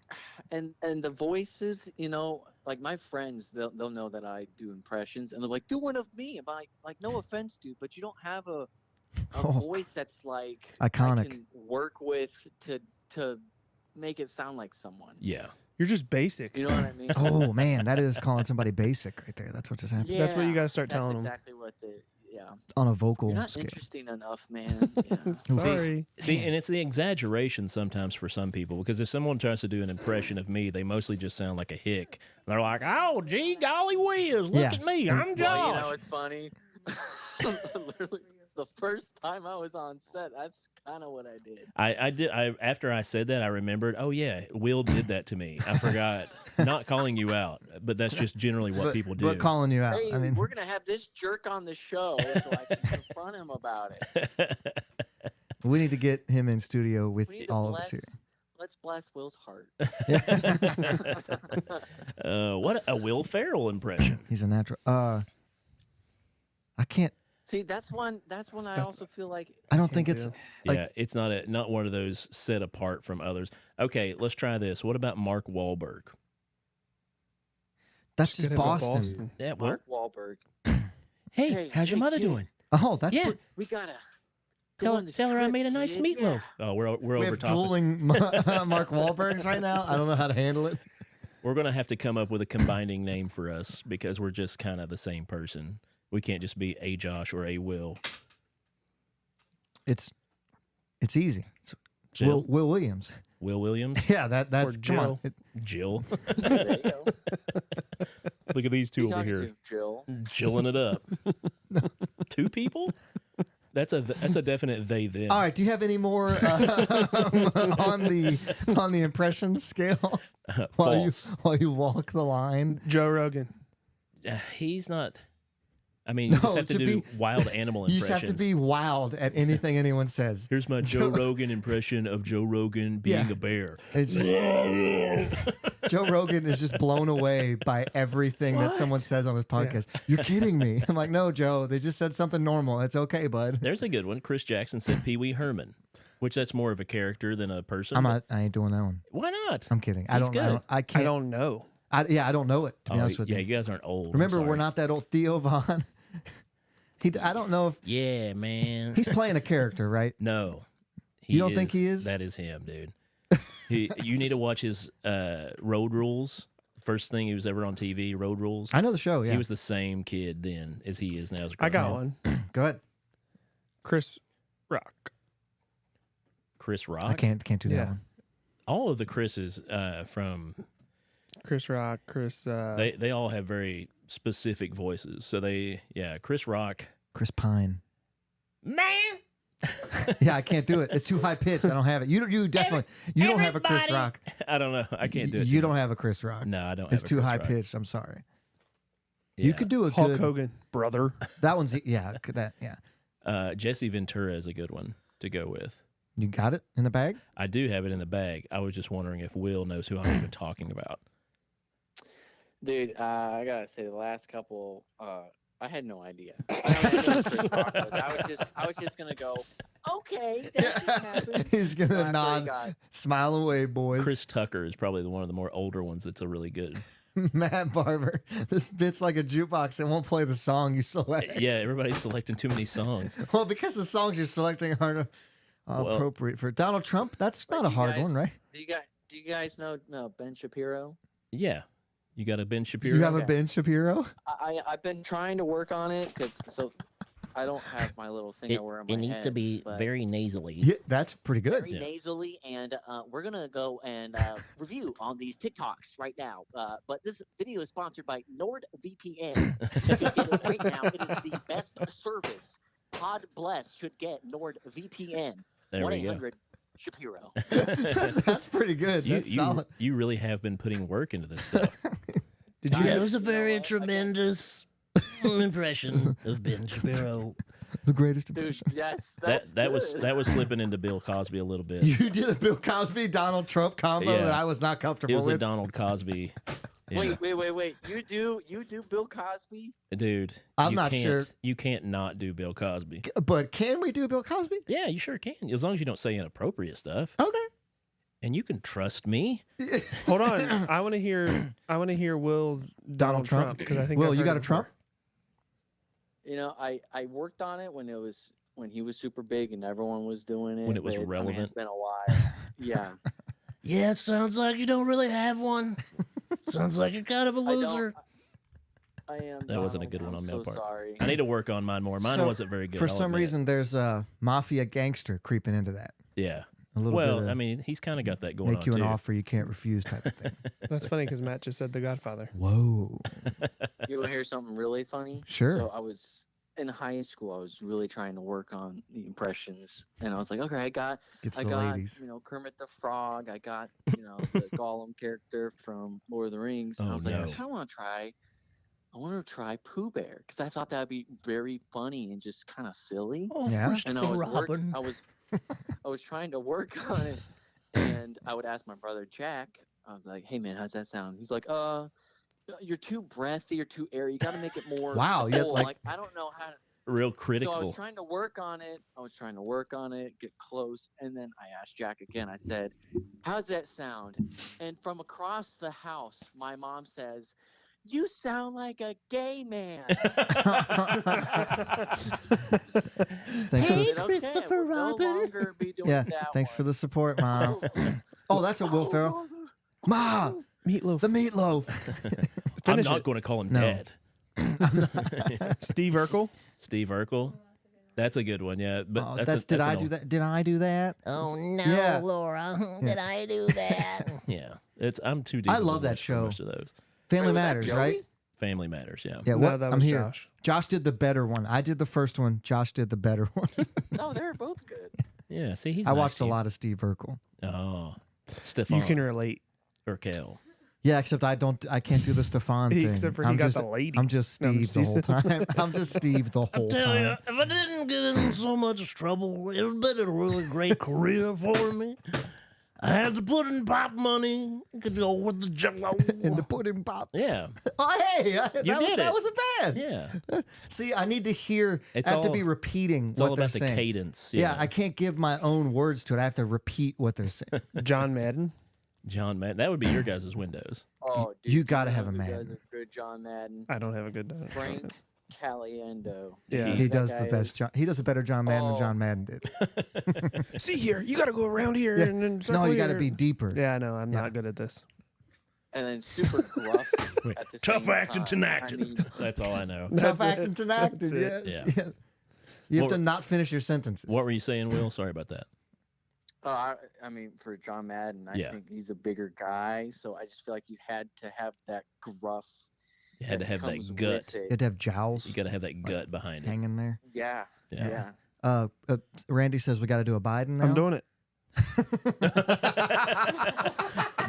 And the voices, like my friends, they'll know that I do impressions, and they're like, "Do one of me." I'm like, no offense, dude, but you don't have a Oh. voice that's like Iconic. I can work with to make it sound like someone. Yeah. You're just basic. You know what I mean? Oh man, that is calling somebody basic right there. That's what just happened That's what you gotta start that's telling 'em. exactly what they. Yeah. on a vocal You're not scale. interesting enough, man. Yeah. Sorry. See, and it's the exaggeration sometimes for some people because if someone tries to do an impression of me, they mostly just sound like a hick. They're like, "Oh, gee, golly whiz, look Yeah. at me, And- I'm Well, you know, Josh." it's funny. Literally, the first time I was on set, that's kind of what I did. I did. After I said that, I remembered. Oh yeah, Will did that to me. I forgot. Not calling you out, but that's just generally what people do. But calling you out. Hey, I mean, we're gonna have this jerk on the show, so I can confront him about it. we need to get him in studio with We need to all of us here. Let's bless Will's heart. What a Will Ferrell impression. He's a natural. I can't. See, that's one I also feel like. I don't think it's. Like- Yeah, it's not one of those set apart from others. Okay, let's try this. What about Mark Wahlberg? That's Could just have a Boston. Yeah, well, Mark Wahlberg. hey, how's your mother kid, doing? Oh, that's. Yeah. We gotta Tell go her, on this tell her I trip, made a nice kid. meatloaf. Yeah. Oh, we're we over have topic. dueling Mark Wahlbergs right now. I don't know how to handle it. We're gonna have to come up with a combining name for us because we're just kind of the same person. We can't just be a Josh or a Will. It's easy. It's Jill? Will Williams. Will Williams, Yeah, that's Or come on. Jill. Jill. There you go. Look at these two Who over you here, talking to, Jill. chilling it up. Two people? That's a definite they them. All right. Do you have any more on the impression scale False. while you walk the line? Joe Rogan. He's not. I mean, you just No, have to to do be- wild animal You impressions. just have to be wild at anything anyone says. Here's my Joe Rogan impression of Joe Rogan being Yeah. a bear. It's Joe Rogan is just blown away by everything that someone says on his podcast. You're kidding me. I'm like, no, Joe. They just said something normal. It's okay, bud. There's a good one. Chris Jackson said Pee Wee Herman, which that's more of a character than a person. I ain't doing that one. Why not? I'm kidding. I He's don't. good. I can't. I don't know. I don't know it. To be honest with yeah, you. you guys aren't old. Remember, I'm we're sorry. not that old. Theo Vaughn. I don't know if Yeah, man. he's playing a character, right? No. You don't think he is? That is him, dude. You need to watch his Road Rules. First thing he was ever on TV, Road Rules. I know the show. Yeah. He was the same kid then as he is now. As a I got grown man. one. Go ahead. Chris Rock. Chris Rock. I can't do that Yeah. one. All of the Chris's from Chris Rock. Chris. they all have very specific voices. So Chris Rock. Chris Pine. Man. Yeah, I can't do it. It's too high pitched. I don't have it. You definitely don't have a Chris Everybody- Rock. I don't know. I can't do it. You don't have a Chris Rock. No, I don't. It's have a too Chris high Rock. pitched. I'm sorry. Yeah. You could do a Hulk good. Hogan. Brother. That one's yeah. Jesse Ventura is a good one to go with. You got it in the bag. I do have it in the bag. I was just wondering if Will knows who I'm even talking about. Dude, I gotta say, the last couple, I had no idea. I don't know who Chris Rock was. I was just gonna go, okay, that just happened. He's So gonna after nod, he got- smile away, boys. Chris Tucker is probably one of the more older ones that's a really good. Matt Barber. This bit's like a jukebox. It won't play the song you select. Yeah, everybody's selecting too many songs. Well, because the songs you're selecting aren't appropriate for Donald Trump. That's not a you hard guys- one, right? Do you guys know Ben Shapiro? Yeah. You got a Ben Shapiro? You have a Okay. Ben Shapiro? I've been trying to work on it because I don't have my little thing I wear on my head. But very nasally. Yeah, that's pretty good. very nasally, and we're gonna go and review on these TikToks right now. But this video is sponsored by NordVPN. You can get it right now. It is the best service. God bless should get NordVPN. There we go. 1-800 Shapiro. That's pretty good. You, That's solid. you really have been putting work into this stuff. Did you? That Have, was a very tremendous impression of Ben Shapiro. The greatest Dude, impression. yes, That that's that was slipping into Bill Cosby a little bit. You did a Bill Cosby Donald Trump combo Yeah. that I was not It comfortable was a with. Donald Cosby. Yeah. Wait. You do Bill Cosby? Dude, I'm you not can't- sure. You can't not do Bill Cosby. But can we do Bill Cosby? Yeah, you sure can. As long as you don't say inappropriate stuff. Okay. And you can trust me. hold on. I want to hear Will's Donald Trump because I think. Will, I've you heard got a it before. Trump? You know, I worked on it when he was super big and everyone was doing it. When it was but, I mean, relevant. it's been a while. Yeah. Yeah, it sounds like you don't really have one. Sounds like you're kind of a I am. That wasn't a Donald. good one I'm on my so part. Sorry. I need to work on mine more. Mine So, wasn't very good. For I'll some admit. reason, there's a mafia gangster creeping into that. Yeah. A little Well, bit of I mean, he's kind of got that going make on you an too. offer you can't refuse type of thing. That's funny because Matt just said The Godfather. Whoa. You want to hear something really funny? Sure. So I was in high school, I was really trying to work on the impressions, and I was like, okay, Gets I the got, ladies. Kermit the Frog. I got, the Gollum character from Lord of the Rings. And I Oh, was like, no. I kind of want to try. I want to try Pooh Bear because I thought that'd be very funny and just kind of silly. Oh, Yeah. And I Christopher was Robin. I was trying to work on it, and I would ask my brother Jack. I was like, "Hey man, how's that sound?" He's like, you're too breathy, you're too airy. You got to make it more Wow, yeah, full." like- I don't know how to. Real So I critical. was trying to work on it. Get close, and then I asked Jack again. I said, "How's that sound?" And from across the house, my mom says, "You sound like a gay man." Thanks for I the, said, "Okay, we'll no longer be doing yeah, that thanks for one." the support, Mom. Oh, that's a Will Ferrell. Ma, Meatloaf. the meatloaf. I'm Finish not it. going to call him No. Dad. Steve Urkel. Steve Urkel. That's a good one, yeah. But Oh, that's did an I old- do that? Did I do that? Oh no, Yeah. Laura! Did I do that? Yeah, I'm too deep. I into love that watch for show. Most of those Family was that Matters, Joey? right? Family Matters, yeah. Yeah. No, What? that I'm was here. Josh. Josh did the better one. I did the first one. Josh did the better one. No, they're both good. Yeah, see, he's. I nice watched to a you. lot of Steve Urkel. Oh, Stefan. You can relate. Urkel. Yeah, except I can't do the Stefan thing. Except for he I'm got just, the lady. I'm just No, I'm Steve the whole just time. I'm just Steve the whole Tell you, time. if I didn't get in so much trouble, it would have been a really great career for me. I had to put in pop money. Could go with the jello. In the pudding pops. Yeah, Oh, hey, that did it. wasn't bad. yeah. See, I need to hear. It's I have to all- be repeating It's what all they're about the saying. cadence. Yeah, I can't give my own words to it. I have to repeat what they're saying. John Madden. John Madden. That would be your guys' Windows. Oh, dude, You gotta have know a who Madden. does a good John Madden. I don't have a good. Frank Caliendo. Yeah. He That does the guy best. He does a better John Madden than Oh. John Madden did. See here, you got to go around here Yeah. and then No, circle you got to here. be deeper. Yeah, I know. I'm Yeah. not good at this. And then super gruff. at the Tough same acting time. tonight. I mean, That's all I know. Tough That's it. acting to acting. Yes. That's it. yes. You have What to were- not finish your sentences. What were you saying, Will? Sorry about that. I mean, for John Madden, I Yeah. think he's a bigger guy, so I just feel like you had to have that gruff. You had to have comes that with gut. it. You have to have jowls You got to have that gut behind it. hanging there. Yeah, Yeah. yeah. Randy says we got to do a Biden now. I'm doing it.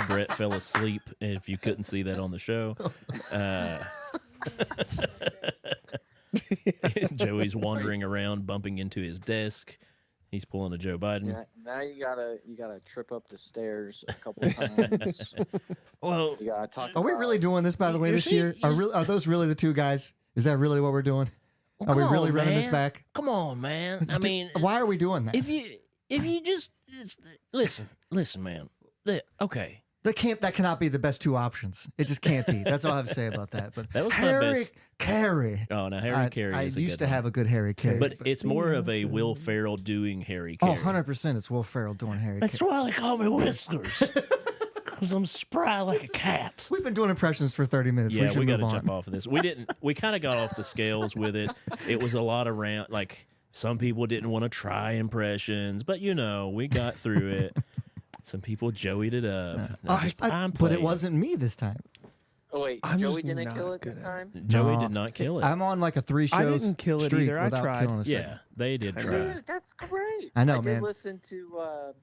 Brett fell asleep. If you couldn't see that on the show, Joey's wandering around, bumping into his desk. He's pulling a Joe Biden. Yeah, now you gotta trip up the stairs a couple times. Well, You gotta talk. Are we about- really doing this, by the way, You this see- year? Are those really the two guys? Is that really what we're doing? well, Are we come really on, running this man. back? Come on, man. I mean, Why are we doing that? if you just listen, man. Okay. That cannot be the best two options. It just can't be. That's all I have to say about that. But That was my Harry best- Carey. Oh, now Harry Carey I is a used good to one. have a good Harry Carey. But it's more of a Will Ferrell doing Harry Oh, Carey. 100% it's Will Ferrell doing Harry That's Carey. why they call me Whiskers. Because I'm spry like a cat. We've been doing impressions for 30 minutes. Yeah, we should we got move to on. jump off of this. We kind of got off the scales with it. It was a lot around, like, some people didn't want to try impressions, but, we got through it. Some people joeyed it up. I'm but it playing. wasn't me this time. Oh wait, I'm Joey just didn't not kill it good this at time. Joey No. did not kill it. I'm on like a 3 I shows didn't kill it streak either. I without tried. killing a Yeah, second. they did try. Dude, that's great. I know, did man. Listen to.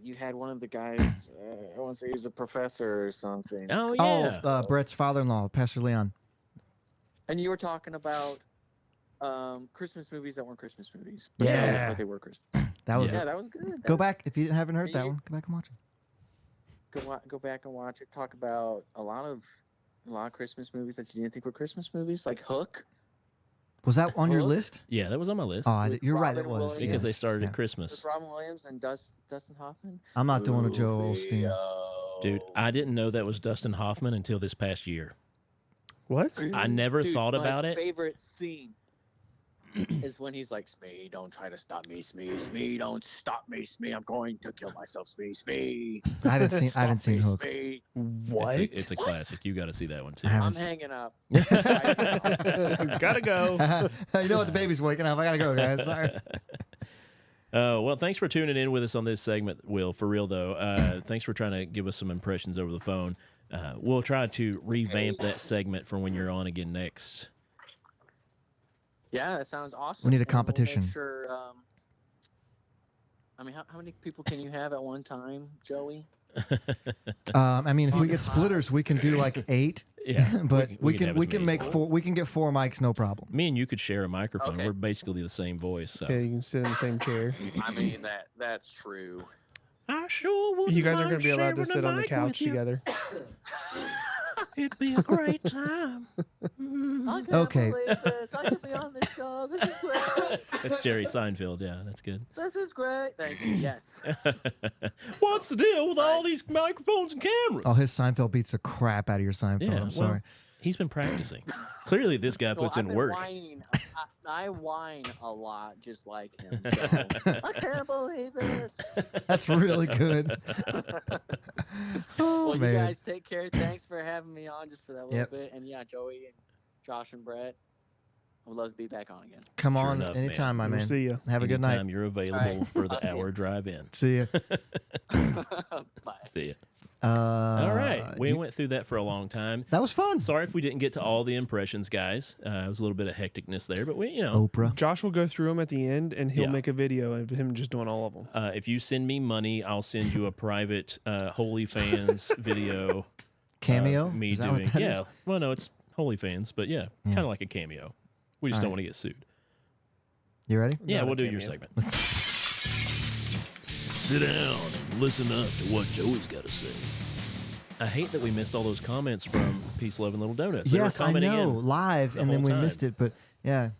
You had one of the guys. I want to say he was a professor or something. Oh, yeah. Brett's father-in-law, Pastor Leon. And you were talking about Christmas movies that weren't Christmas movies. Yeah. But they were Christmas. That was Yeah, it. that was good. Go back if you haven't heard that You- one. Go back and watch it. Go back and watch it. Talk about a lot of Christmas movies that you didn't think were Christmas movies, like Hook. Was that on your Hook? list? Yeah, that was on my list. Oh, With you're right. It Robin was Williams. because they yes, started yeah. at Christmas. With Robin Williams and Dustin Hoffman. I'm not doing a Joe Osteen. Rufio. Dude, I didn't know that was Dustin Hoffman until this past year. What? I never thought my about it. Favorite scene is when he's like, "Smee, don't try to stop me, Smee. Smee, don't stop me, Smee. I'm going to kill myself, Smee. Smee. I haven't seen Stop me, Hook. Smee." What? It's a classic. You got to see that one too. I haven't I'm seen- hanging up. Gotta go. You know what? The baby's waking up. I gotta go, guys. Sorry. Well, thanks for tuning in with us on this segment, Will. For real, though, thanks for trying to give us some impressions over the phone. We'll try to revamp that segment for when you're on again next. Yeah, that sounds awesome. We need a And we'll make competition. sure. I mean, how many people can you have at one time, Joey? I mean, if we On get the splitters, we can do like 8. Yeah, but we we can can have we as can many make as 4. We can get 4 mics, no problem. Me and you could share a microphone. Okay. We're basically the same voice. So. Yeah, you can sit in the same chair. I mean, that's true. I sure would. You guys aren't going to be allowed to sit on the couch together. It'd be a great time. I can't Okay. believe this. I could be on this show. This is great. That's Jerry Seinfeld. Yeah, that's good. This is great. Thank you. Yes. What's the deal with all these microphones and cameras? Oh, his Seinfeld beats the crap out of your Seinfeld. Yeah, I'm well, sorry. He's been practicing. Clearly, this guy puts I've in been work. Whining. I whine a lot, just like him. So. I can't believe this. That's really good. Oh, Well, man. you guys take care. Thanks for having me on just for that little Yep. bit. And yeah, Joey and Josh and Brett, I would love to be back on again. Come Sure on enough, anytime, my We'll man. see you. Have a good night. Anytime you're available Alright. for I'll the see you. hour drive in. See ya. Bye. See ya. All All right. We went through that for a long time. That was fun. Sorry if we didn't get to all the impressions, guys. It was a little bit of hecticness there, but Oprah. Josh will go through them at the end, and he'll Yeah. make a video of him just doing all of them. If you send me money, I'll send you a private Holy Fans video. Cameo? Me Is that doing. what that Yeah. is? Well, no, it's Holy Fans, but yeah, Yeah. kind of like a cameo. We just All don't right. want to get sued. You ready? Yeah, Not a we'll do your cameo. segment. Sit down and listen up to what Joey's got to say. I hate that we missed all those comments from Peace, Love, and Little Donuts. They were Yes, I commenting know. in. Live, the and then whole we time. missed it. But yeah,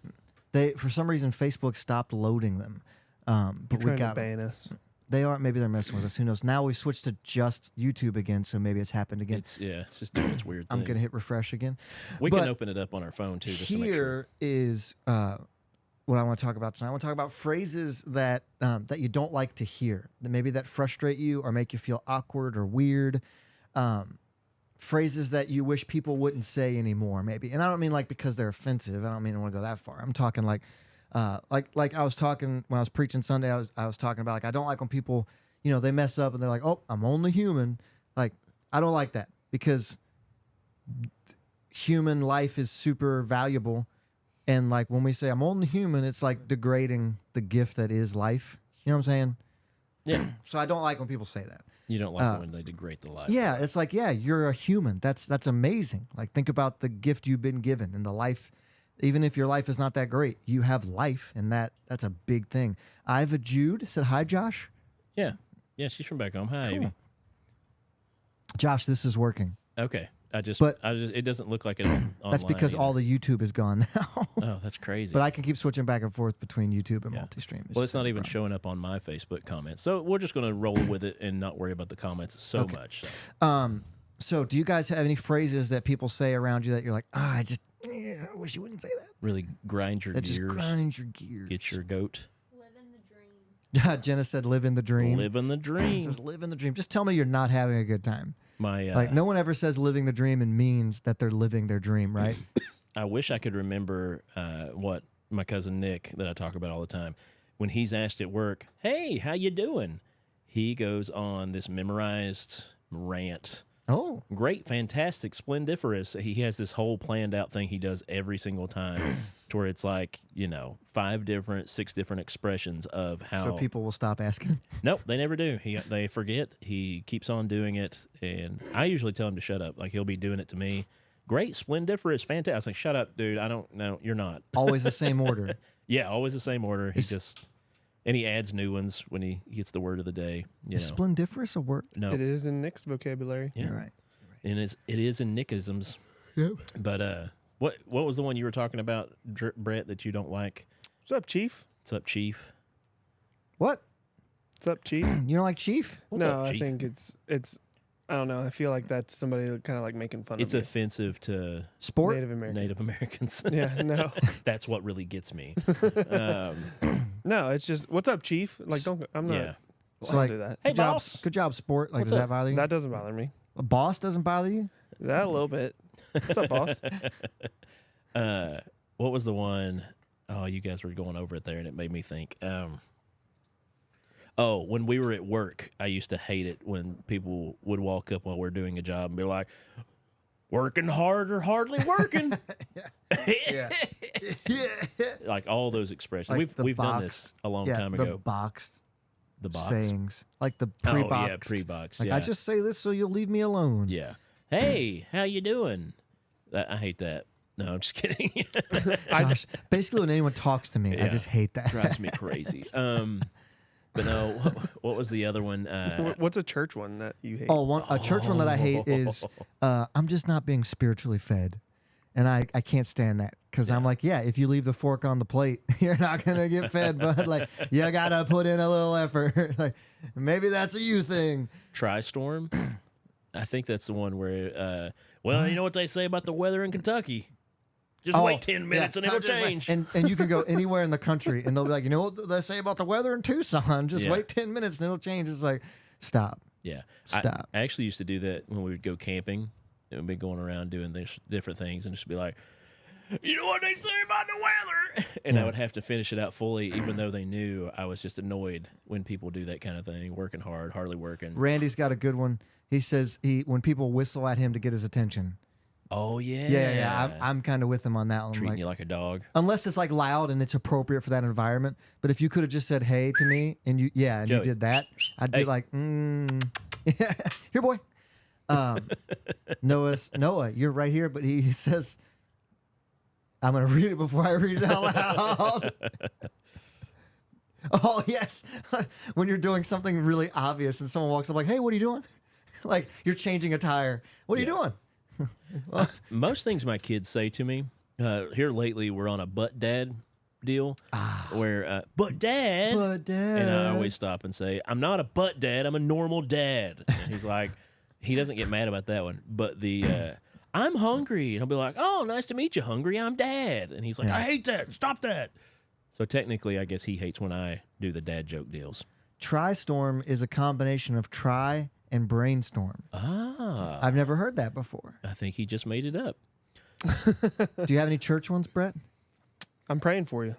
they for some reason Facebook stopped loading them. But we Trying to got 'em. ban us. They are. Maybe they're messing with us. Who knows? Now we switched to just YouTube again, so maybe it's happened again. It's just doing its weird thing. I'm gonna hit refresh again. We but can open it up on our phone too. Just to make sure. Here is what I want to talk about tonight. I want to talk about phrases that that you don't like to hear, that maybe that frustrate you or make you feel awkward or weird. Phrases that you wish people wouldn't say anymore, maybe. And I don't mean like because they're offensive. I don't mean I want to go that far. I'm talking like I was talking when I was preaching Sunday. I was talking about like I don't like when people, they mess up and they're like, oh, I'm only human. Like I don't like that because human life is super valuable. And like when we say I'm only human, it's like degrading the gift that is life. You know what I'm saying? Yeah. So I don't like when people say that. You don't like when they degrade the life. Yeah, it's like, yeah, you're a human. That's amazing. Like think about the gift you've been given and the life. Even if your life is not that great, you have life, and that's a big thing. Iva Jude said hi, Josh. Yeah. Yeah, she's from back home. Hi, Cool. Ivy. Josh, this is working. Okay. But- it doesn't look like it on That's because all the YouTube is gone now. Oh, that's crazy. But I can keep switching back and forth between YouTube and Yeah. multi-stream. Well, it's not even showing up on my Facebook comments. So we're just going to roll with it and not worry about the comments so Okay. much. So. So do you guys have any phrases that people say around you that you're like, I wish you wouldn't say that? Really grind your That just gears. grinds your gears. Get your goat. Living the dream. Jenna said, live in the dream. Living the dream. Just live in the dream. Just tell me you're not having a good time. My Like no one ever says living the dream and means that they're living their dream, right? I wish I could remember what my cousin Nick that I talk about all the time. When he's asked at work, "Hey, how you doing?" He goes on this memorized rant. Oh, Great, fantastic, splendiferous. He has this whole planned out thing he does every single time, to where it's like 6 different expressions of how. so people will stop asking. Nope, they never do. They forget. He keeps on doing it, and I usually tell him to shut up. Like he'll be doing it to me. Great, splendiferous, fantastic. Shut up, dude. I don't know. You're not. Always the same order. Yeah, always the same order. It's- And he adds new ones when he gets the word of the day. Is splendiferous a word? No, It is in Nick's vocabulary. yeah, You're right. and it is in Nickisms. Yep. But what was the one you were talking about, Brett, that you don't like? What's up, Chief? What's up, Chief? What? What's up, Chief? You don't like Chief? What's no, up, I Chief? think it's. I don't know. I feel like that's somebody kind of like making fun It's of offensive to Sport? Native American. Native Americans. Yeah, no, That's what really gets me. no. It's just what's up, Chief? Like, don't. I'm not. Yeah. So, I don't like, do that. Hey, Good job, boss. good job, sport. Like, What's does up? that bother you? That doesn't bother me. A boss doesn't bother you? That a little bit. What's up, boss? What was the one? Oh, you guys were going over it there, and it made me think. When we were at work, I used to hate it when people would walk up while we're doing a job and be like, working hard or hardly working. Yeah. Yeah. Like all those expressions. Like the we've done boxed- this a long Yeah, time the ago. boxed The box. sayings. Like the Oh, pre-boxed. yeah, pre-box. Like, yeah. I just say this so you'll leave me alone. Yeah. Hey, how you doing? I hate that. No, I'm just kidding. Josh, basically when anyone talks to me, I Yeah. just hate that. Drives me crazy. But no, what was the other one? What's a church one that you hate? Oh, a church one that I hate is I'm just not being spiritually fed. And I can't stand that because I'm like, yeah, if you leave the fork on the plate, you're not going to get fed. But like, you got to put in a little effort. Like, maybe that's a you thing. Tri-Storm. I think that's the one where, well, you know what they say about the weather in Kentucky? Just wait 10 minutes yeah, and it'll just wait. change. And you can go anywhere in the country and they'll be like, you know what they say about the weather in Tucson? Just Yeah. wait 10 minutes and it'll change. It's like, stop. Yeah. Stop. I actually used to do that when we would go camping. And we'd be going around doing different things and just be like, you know what they say about the weather? And I would have to finish it out fully, even though they knew I was just annoyed when people do that kind of thing, working hard, hardly working. Randy's got a good one. He says when people whistle at him to get his attention. Oh, yeah. Yeah. I'm kind of with him on that one. Treating Like, you like a dog. unless it's like loud and it's appropriate for that environment. But if you could have just said hey to me and you Joey. did that, I'd Hey. be like, here, boy. Noah, you're right here, but he says, I'm gonna read it before I read it out loud. Oh yes, when you're doing something really obvious and someone walks up like, hey, what are you doing? Like you're changing a tire. What are you doing? Most things my kids say to me, here lately, we're on a butt dad deal where, but dad. But dad. And I always stop and say, I'm not a butt dad, I'm a normal dad. And he's like, he doesn't get mad about that one. But the, I'm hungry. And I'll be like, oh, nice to meet you, hungry. I'm dad. And he's like, I hate that. Stop that. So technically, I guess he hates when I do the dad joke deals. Tri-storm is a combination of try and brainstorm. Ah. I've never heard that before. I think he just made it up. Do you have any church ones, Brett? I'm praying for you.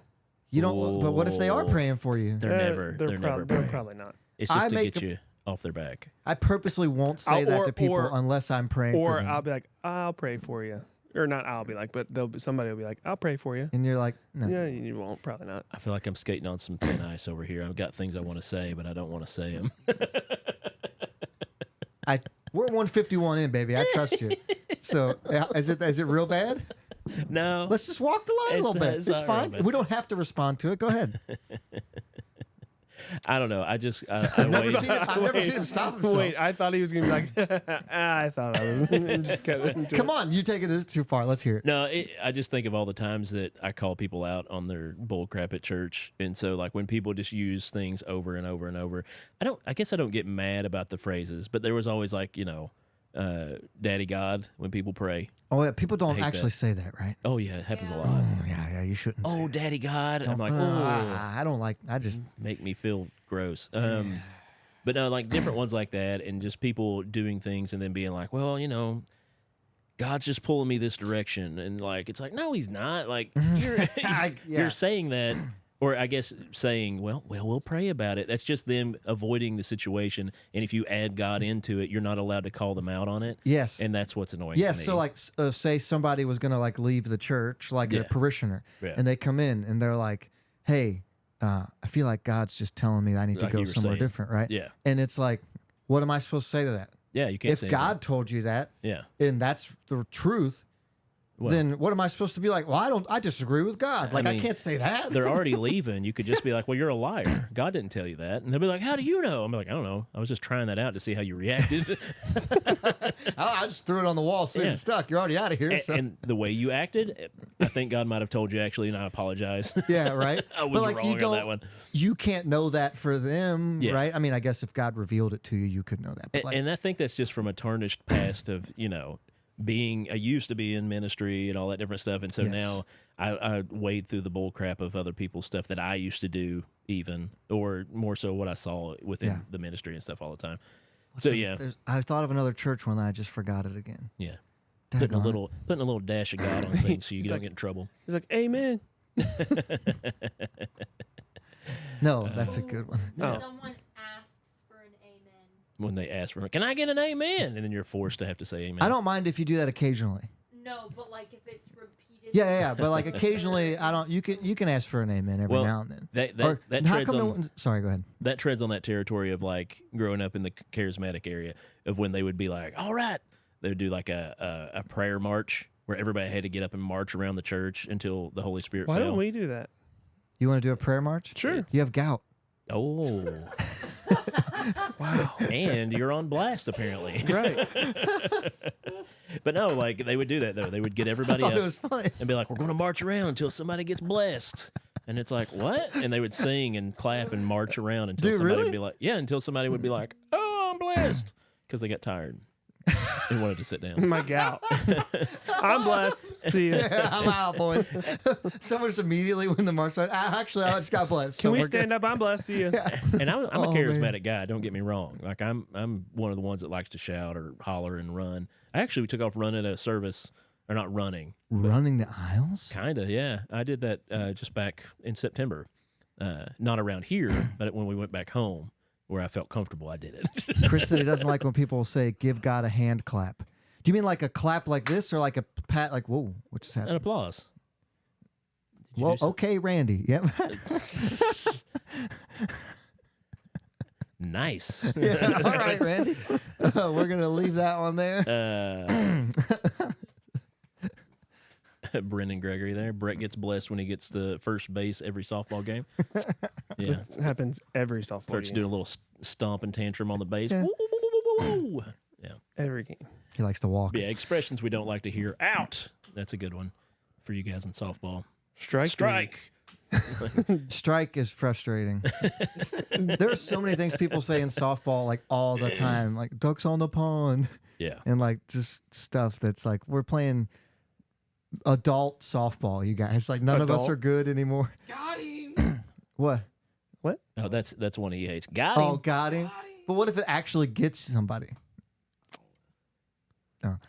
You don't. But what if they are Oh. praying for you? They're never They're praying. probably not. It's just I to make get you off their back. I purposely won't say that to people unless I'm praying for Or them. I'll be like, I'll pray for you. Or not I'll be like, but somebody will be like, I'll pray for you. And you're like, no. Yeah, you won't. Probably not. I feel like I'm skating on some thin ice over here. I've got things I want to say, but I don't want to say them. We're 151 in, baby. I trust you. So is it real bad? No. Let's just walk the line a little bit. it's It's not fine. real bad. We don't have to respond to it. Go ahead. I don't know. I I've never wait. seen him stop himself. Wait, I thought he was gonna be like, I thought I was. Just kidding. Come on, you're taking this too far. Let's hear it. No, I just think of all the times that I call people out on their bull crap at church, and so like when people just use things over and over and over, I guess I don't get mad about the phrases, but there was always like Daddy God when people pray. Oh yeah, people don't hate actually that. say that, right? Oh yeah, it happens a lot. Oh yeah, you shouldn't. say Oh, that. Daddy God. I'm like, I don't like. I just make me feel gross. But no, like different ones like that, and just people doing things and then being like, well, God's just pulling me this direction, and like it's like, no, he's not. Like you're Yeah. you're saying that, or I guess saying, well, we'll pray about it. That's just them avoiding the situation, and if you add God into it, you're not allowed to call them out on it. yes. And that's what's annoying. Yes, to me. so like, say somebody was gonna like leave the church, like Yeah. a parishioner, Yeah. and they come in and they're like, "Hey, I feel like God's just telling me I need to Like go you were somewhere saying. different, right?" Yeah. And it's like, what am I supposed to say to that? Yeah, you can't If say God told you that, that. Yeah. and that's the truth, Well, then what am I supposed to be like? Well, I disagree with God. Like I mean, can't say that. they're already leaving. You could just be like, well, you're a liar. God didn't tell you that. And they'll be like, how do you know? I'm like, I don't know. I was just trying that out to see how you reacted. I just threw it on the wall, see if Yeah. it's stuck. You're already out of here. and, So. and the way you acted, I think God might have told you actually, and I apologize. Yeah, right. I was but like wrong on that one. You can't know that for them, Yeah. right? I mean, I guess if God revealed it to you, you could know that. But like, And I think that's just from a tarnished past of, I used to be in ministry and all that different stuff. And so Yes. now I wade through the bull crap of other people's stuff that I used to do even, or more so what I saw within Yeah. the ministry and stuff all the time. so So yeah, I thought of another church one. I just forgot it again. yeah. Putting a Daggone it. little dash of God on things so you don't get in trouble. He's like, Amen. No, that's a good one. Oh. Someone asks for an amen. when they ask for, can I get an amen? And then you're forced to have to say amen. I don't mind if you do that occasionally. No, but like if it's repeated. Yeah. But like occasionally, I don't. You can ask for an amen every Well, now and then. That how treads come no on, one, sorry, go ahead. that treads on that territory of like growing up in the charismatic area of when they would be like, all right, they would do like a prayer march where everybody had to get up and march around the church until the Holy Spirit Why fell. don't we do that? You want to do a prayer march? Sure. You have gout. Oh. Wow. And you're on blast, apparently. Right. But no, like they would do that, though. They would get I everybody thought up it was funny. and be like, we're going to march around until somebody gets blessed. And it's like, what? And they would sing and clap and march around until Dude, somebody really? would be like, yeah, until somebody would be like, oh, I'm blessed. Because they got tired and wanted to sit down. My gout. I'm blessed. See ya. Yeah, I'm out, boys. Someone just immediately when the march started. Actually, I just got blessed. Can so we we're stand up? I'm blessed. See ya. And I'm a Oh, charismatic guy. Don't get me wrong. Like I'm one of the ones that likes to shout or holler and run. Actually, we took off running a service, or not running, good. Running the aisles. kind of. Yeah, I did that just back in September. Not around here, but when we went back home, where I felt comfortable, I did it. Chris said he doesn't like when people say "give God a hand clap." Do you mean like a clap like this, or like a pat like "whoa"? What just An happened? applause. Did you Well, do so? okay, Randy. Yep. Nice. Yeah, all right, Randy. We're gonna leave that one there. Brendan Gregory there. Brett gets blessed when he gets to first base every softball game. Yeah. It happens every softball Starts game. doing a little stomp and tantrum on the base. Yeah. Woo, woo, woo, woo, woo, woo. Yeah. Every game. He likes to walk. Yeah. Expressions we don't like to hear. Out. That's a good one for you guys in softball. Strike. Strike. Strike is frustrating. There are so many things people say in softball like all the time, like ducks on the pond, Yeah. and like just stuff that's like we're playing adult softball. You guys, like none of us Adult? are good anymore. Got him. What? Oh, that's one he hates. Got him. Oh, got him. But what if it actually gets somebody?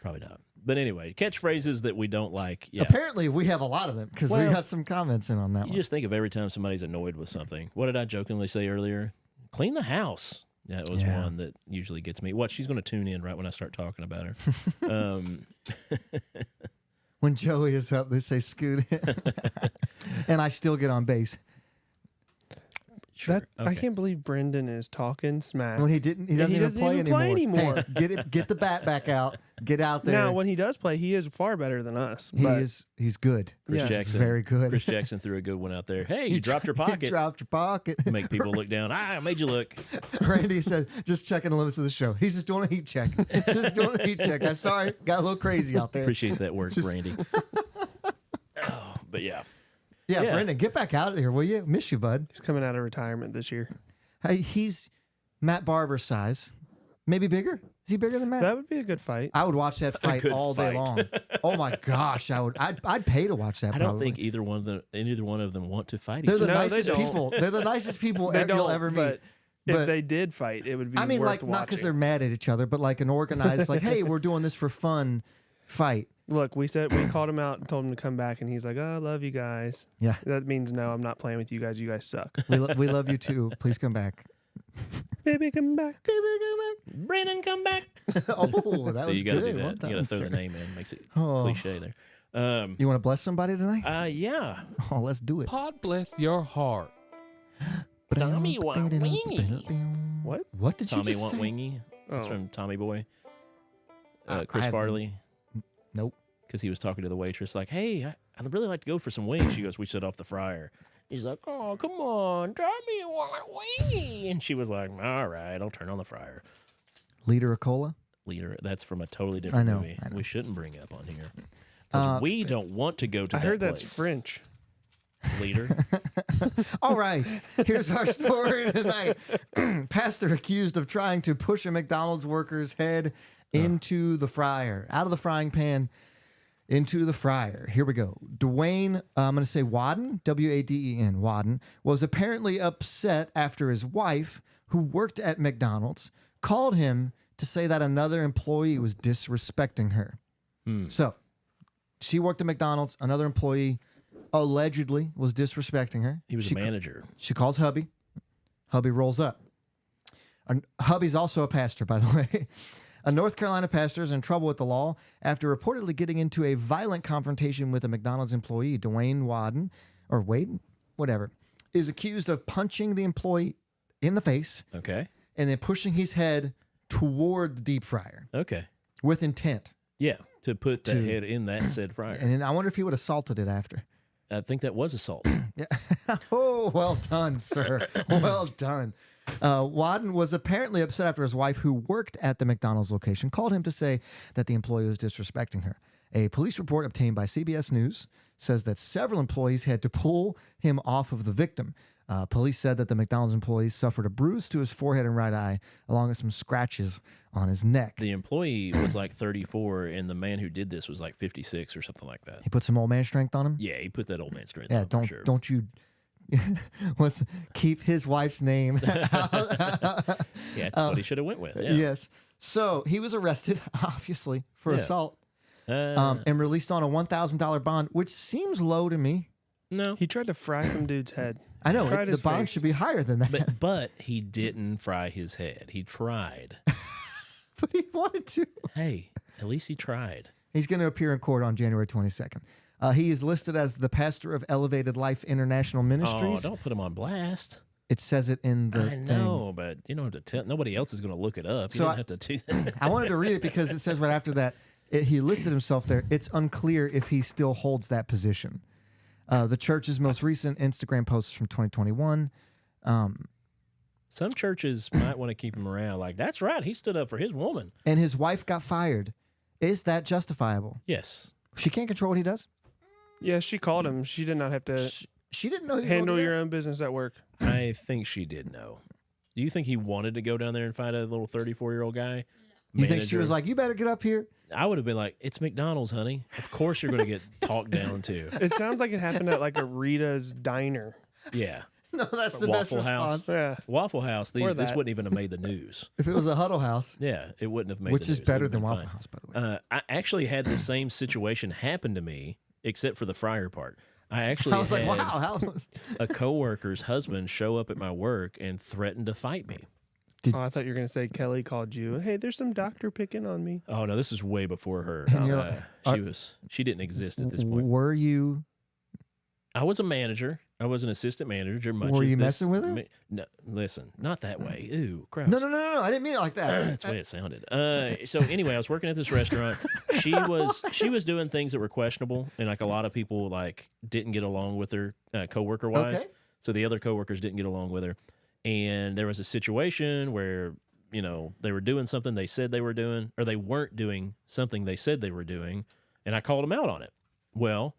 Probably not. But anyway, catchphrases that we don't like. Yeah. Apparently, we have a lot of them because we Well, got some comments in on that You one. just think of every time somebody's annoyed with something. What did I jokingly say earlier? Clean the house. That was Yeah. one that usually gets me. What? She's going to tune in right when I start talking about her. When Joey is up, they say scoot in. And I still get on base. Sure. I Okay. can't believe Brendan is talking smack. When he doesn't even play anymore. Hey, get the bat back out. Get out there. Now, when he does play, he is far better than us. But He's good. Chris Yeah. Jackson. Very good. Chris Jackson threw a good one out there. Hey, you dropped your You pocket. dropped your pocket. Make people look down. I made you look. Randy said, just checking the limits of the show. He's just doing a heat check. Just doing a heat check. I'm sorry. Got a little crazy out there. Appreciate that work, Just- Randy. Oh, but yeah. Yeah, Yeah. Brendan, get back out of here, will you? Miss you, bud. he's coming out of retirement this year. Hey, he's Matt Barber's size. Maybe bigger? Is he bigger than Matt? That would be a good fight. I would watch that fight good all day fight. long. Oh my gosh, I'd pay to watch that. I don't probably. think either one of them want to fight each They're the other. No, they nicest don't. people. They're the nicest people They you'll don't, ever meet. but But- if they did fight, it would be I mean, worth like not because watching. they're mad at each other, but like an organized, like, hey, we're doing this for fun fight. Look, we called him out and told him to come back, and he's like, "Oh, I love you guys." Yeah, That means no, I'm not playing with you guys. You guys suck. we love you too. Please come back. Baby, come back. Baby, come Brennan, come back. back. Oh, that So was you got to good. do Well that. You got to done, throw the sir. name in. Makes it Oh. cliche there. You want to bless somebody tonight? Yeah. Oh, let's do it. Pod bless your heart. Tommy want wingy. What? What did you Tommy just want say? wingy. That's Oh. from Tommy Boy. I Chris haven't- Farley. Nope. Because he was talking to the waitress, like, "Hey, I'd really like to go for some wings." She goes, "We set off the fryer." He's like, "Oh, come on, Tommy want wingy," and she was like, "All right, I'll turn on the fryer." Liter of cola. Leader, that's from a totally different know, movie. I know. We shouldn't bring up on here. 'Cause we don't want to go to I that heard that's place. French. Leader. All right, here's our story tonight. Pastor accused of trying to push a McDonald's worker's head into the fryer, out of the frying pan into the fryer. Here we go. Dwayne, I'm going to say Wadden, Waden, Wadden, was apparently upset after his wife, who worked at McDonald's, called him to say that another employee was disrespecting her. So she worked at McDonald's, another employee allegedly was disrespecting her. He was She a manager. She calls hubby. Hubby rolls up. Hubby's also a pastor, by the way. A North Carolina pastor is in trouble with the law after reportedly getting into a violent confrontation with a McDonald's employee. Dwayne Wadden, or Wade, whatever, is accused of punching the employee in the face Okay. and then pushing his head toward the deep fryer Okay. with intent. Yeah. To put the head in that said fryer. And then I wonder if he would have salted it after. I think that was assault. Yeah. Oh, well done, sir. Well done. Wadden was apparently upset after his wife, who worked at the McDonald's location, called him to say that the employee was disrespecting her. A police report obtained by CBS News says that several employees had to pull him off of the victim. Police said that the McDonald's employee suffered a bruise to his forehead and right eye, along with some scratches on his neck. The employee was like 34, and the man who did this was like 56 or something like that. He put some old man strength on him. Yeah, he put that old man strength Yeah, on for sure. don't you keep his wife's name. Yeah, that's what he should have went with. Yeah. Yes. So he was arrested, obviously, for Yeah. assault, Uh, and released on a $1,000 bond, which seems low to me. no, He tried to fry some dude's head. I know Tried the his bond face. should be higher than that, but he didn't fry his head. He tried. but he wanted to. Hey, at least he tried. He's going to appear in court on January 22nd. He is listed as the pastor of Elevated Life International Oh, Ministries. don't put him on blast. It says it in the I know, but you don't have to tell. Nobody else is going to look it up. You So don't I- have to do that. I wanted to read it because it says right after that, he listed himself there. It's unclear if he still holds that position. The church's most recent Instagram post is from 2021. Some churches might want to keep him around. Like, that's right. He stood up for his woman. And his wife got fired. Is that justifiable? Yes. She can't control what he does? Yeah, she called him. She did not have to She didn't know he was handle gonna do your that? own business at work. I think she did know. Do you think he wanted to go down there and fight a little 34-year-old guy? You think she Manager? was like, you better get up here? I would have been like, it's McDonald's, honey. Of course you're going to get talked down to. It sounds like it happened at like a Rita's diner. Yeah. No, that's the best Waffle House. response. Yeah. Waffle House, Or this that. wouldn't even have made the news. If it was a Huddle House, Yeah, it wouldn't have made which the is news. It better would than have been Waffle fine. House, by the way. I actually had the same situation happen to me, except for the fryer part. I actually I was like, had wow, how a coworker's husband show up at my work and threatened to fight me. Oh, I thought you were gonna say Kelly called you. Hey, there's some doctor picking on me. Oh no, this is way before her. And you're like, She didn't exist at this point. were you I was a manager. I was an assistant manager. Much Were as you this messing with her? No, listen, not that way. Ooh, crap. No, I didn't mean it like that. That's the way it sounded. So anyway, I was working at this restaurant. She was doing things that were questionable, and like a lot of people like didn't get along with her coworker wise. Okay. So the other coworkers didn't get along with her, and there was a situation where they were doing something they said they were doing, or they weren't doing something they said they were doing, and I called them out on it. Well,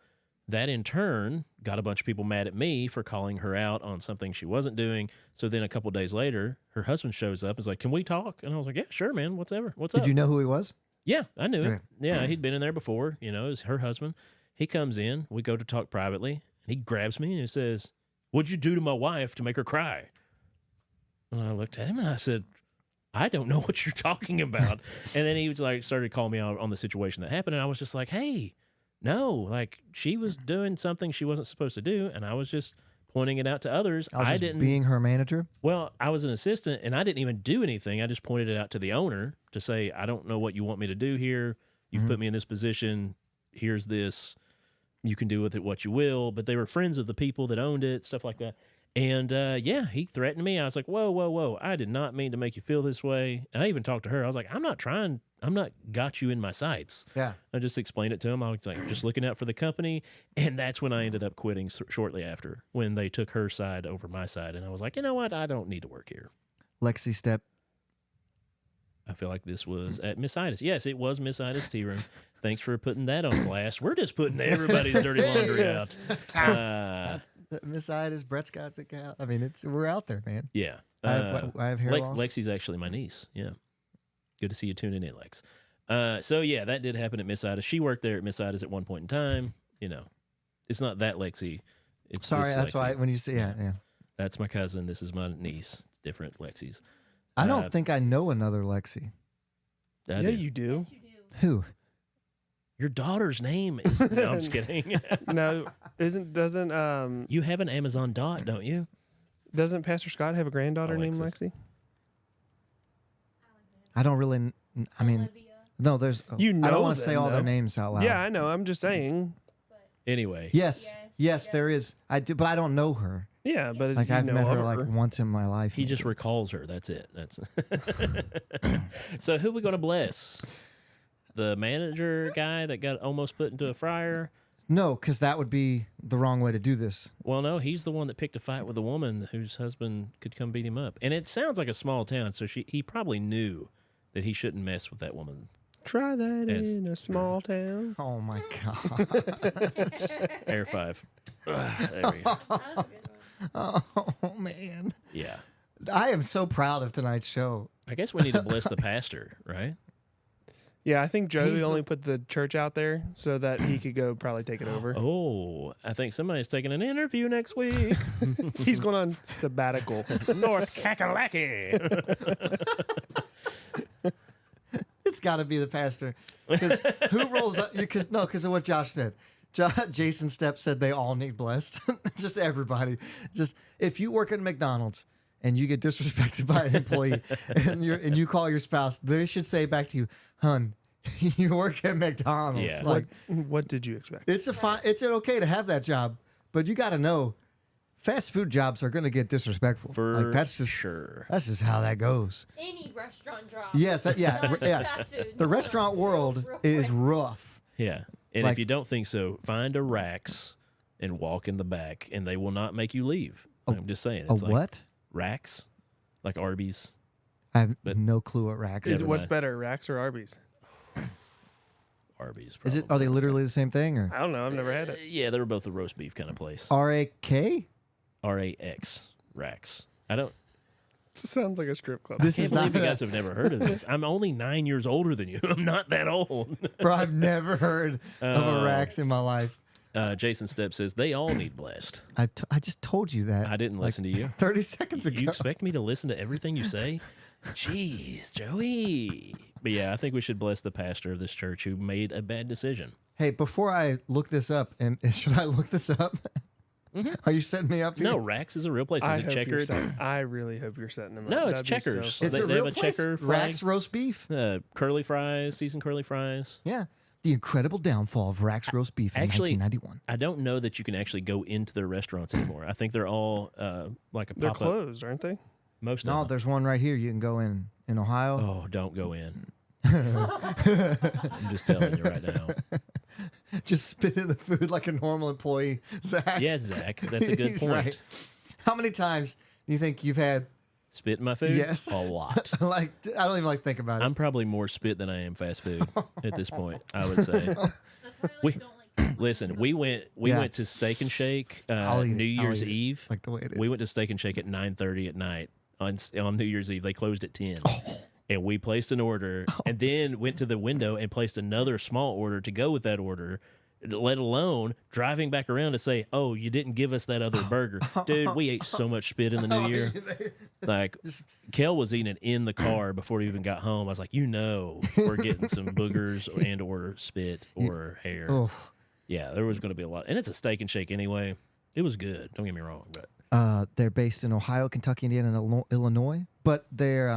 that in turn got a bunch of people mad at me for calling her out on something she wasn't doing. So then a couple days later, her husband shows up and is like, "Can we talk?" And I was like, "Yeah, sure, man. What's up?" Did you know who he was? Yeah, I knew Okay. it. Yeah, he'd been in there before. It was her husband. He comes in. We go to talk privately. And he grabs me and he says, "What'd you do to my wife to make her cry?" And I looked at him and I said, "I don't know what you're talking about." And then he was like, started calling me out on the situation that happened. And I was just like, "Hey, no, like she was doing something she wasn't supposed to do." And I was just pointing it out to others. I was just didn't. being her manager. Well, I was an assistant and I didn't even do anything. I just pointed it out to the owner to say, "I don't know what you want me to do here. You've put me in this position. Here's this. You can do with it what you will." But they were friends of the people that owned it, stuff like that. And yeah, he threatened me. I was like, whoa. I did not mean to make you feel this way. And I even talked to her. I was like, I'm not got you in my sights. Yeah. I just explained it to him. I was like, just looking out for the company. And that's when I ended up quitting shortly after, when they took her side over my side. And I was like, you know what? I don't need to work here. Lexi Step. I feel like this was at Miss Ida's. Yes, it was Miss Ida's Tea Room. Thanks for putting that on blast. We're just putting everybody's dirty laundry out. Miss Ida's, Brett's got the gal. I mean, we're out there, man. Yeah. I have hair loss. Lexi's actually my niece. Yeah. Good to see you tuning in, Lex. So, yeah, that did happen at Miss Ida's. She worked there at Miss Ida's at one point in time. It's not that Lexi. It's Sorry, this that's Lexi. why when you say, yeah. That's my cousin. This is my niece. It's different Lexis. I don't think I know another Lexi. I Yeah, do. you do. Who? Your daughter's name is. No, I'm just kidding. No, doesn't You have an Amazon Dot, don't you? Pastor Scott have a granddaughter named Alexis. Lexi? I don't really. I mean, Olivia. no. There's. You I know don't want to say them, all their though. names out loud. Yeah, I know. I'm just saying. Anyway, Yes. Yes, Yes, there is. I do, but I don't know her. Yeah, but Like you I've know met of her like once in my life. he just maybe. recalls her. That's it. That's so. Who we gonna bless? The manager guy that got almost put into a fryer. No, because that would be the wrong way to do this. Well, no, he's the one that picked a fight with a woman whose husband could come beat him up. And it sounds like a small town, so he probably knew that he shouldn't mess with that woman. Try that Yes. in a small town. Oh my god. Air 5. There we go. That was a good one. Oh man. Yeah. I am so proud of tonight's show. I guess we need to bless the pastor, right? Yeah, I think Joey He's the- only put the church out there so that he could go probably take it over. Oh, I think somebody's taking an interview next week. He's going on sabbatical. North Kakalaki. It's got to be the pastor. Because who rolls up? Because of what Josh said. Jason Stepp said they all need blessed. Just everybody. Just if you work at McDonald's and you get disrespected by an employee and you call your spouse, they should say back to you, "Hun, you work at McDonald's." Yeah. Like What did you expect? it's okay to have that job, but you got to know, fast food jobs are going to get disrespectful. For Like that's just sure. That's just how that goes. Any restaurant job. Yes, yeah, Not just yeah. fast food. The restaurant world Real is quick. rough. Yeah. And Like- if you don't think so, find a Rax and walk in the back, and they will not make you leave. I'm just saying. A It's like what? Rax? Like Arby's? I have But- no clue what Rax Is is. Never what's mind. better, Rax or Arby's? Arby's. Is it? probably. Are they literally the same thing or I don't know. I've never had it. Yeah, they were both a roast beef kind of place. RAK? RAX. Rax. I don't. Sounds like a strip club. This Can't is believe not. you guys have never heard of this. I'm only 9 years older than you. I'm not that old. Bro, I've never heard of a Oh. Rax in my life. Jason Stepp says they all need blessed. I just told you that. I didn't like listen to you. 30 seconds ago. You expect me to listen to everything you say? Jeez, Joey. But yeah, I think we should bless the pastor of this church who made a bad decision. Hey, before I look this up, and should I look this up? Are you setting me up here? No, Rax is a real place. Is I it hope you're checkered? setting, I really hope you're setting them up. No, it's That'd be so Checkers. fun. It's They- a they real have a place. checker flag. Rax roast beef. Curly fries, seasoned curly fries. Yeah. The incredible downfall of Rax roast beef in Actually, 1991. I don't know that you can actually go into their restaurants anymore. I think they're all like a They're pop-up. closed, aren't they? Most No, of them. there's one right here. You can go in Ohio. Oh, don't go in. I'm just telling you right now. Just spit in the food like a normal employee. Zach. Yes, Zach, that's a good He's point. right. How many times do you think you've had? Spit in my food? Yes. A lot. Like I don't even like think about it. I'm probably more spit than I am fast food at this point, I would say. That's why I We- don't like. Listen, we went Yeah. to Steak and Shake I'll eat it. New I'll Year's eat it. Eve. like the way it is. We went to Steak and Shake at 9:30 at night on New Year's Eve. They closed at 10. And we placed an order and then went to the window and placed another small order to go with that order, let alone driving back around to say, "Oh, you didn't give us that other burger." Dude, we ate so much spit in the new year. Like, Kel was eating it in the car before we even got home. I was like, we're getting some boogers and or spit or hair. Oh, Yeah, there was going to be a lot. And it's a Steak and Shake anyway. It was good. Don't get me wrong. But they're based in Ohio, Kentucky, Indiana, and Illinois, but they're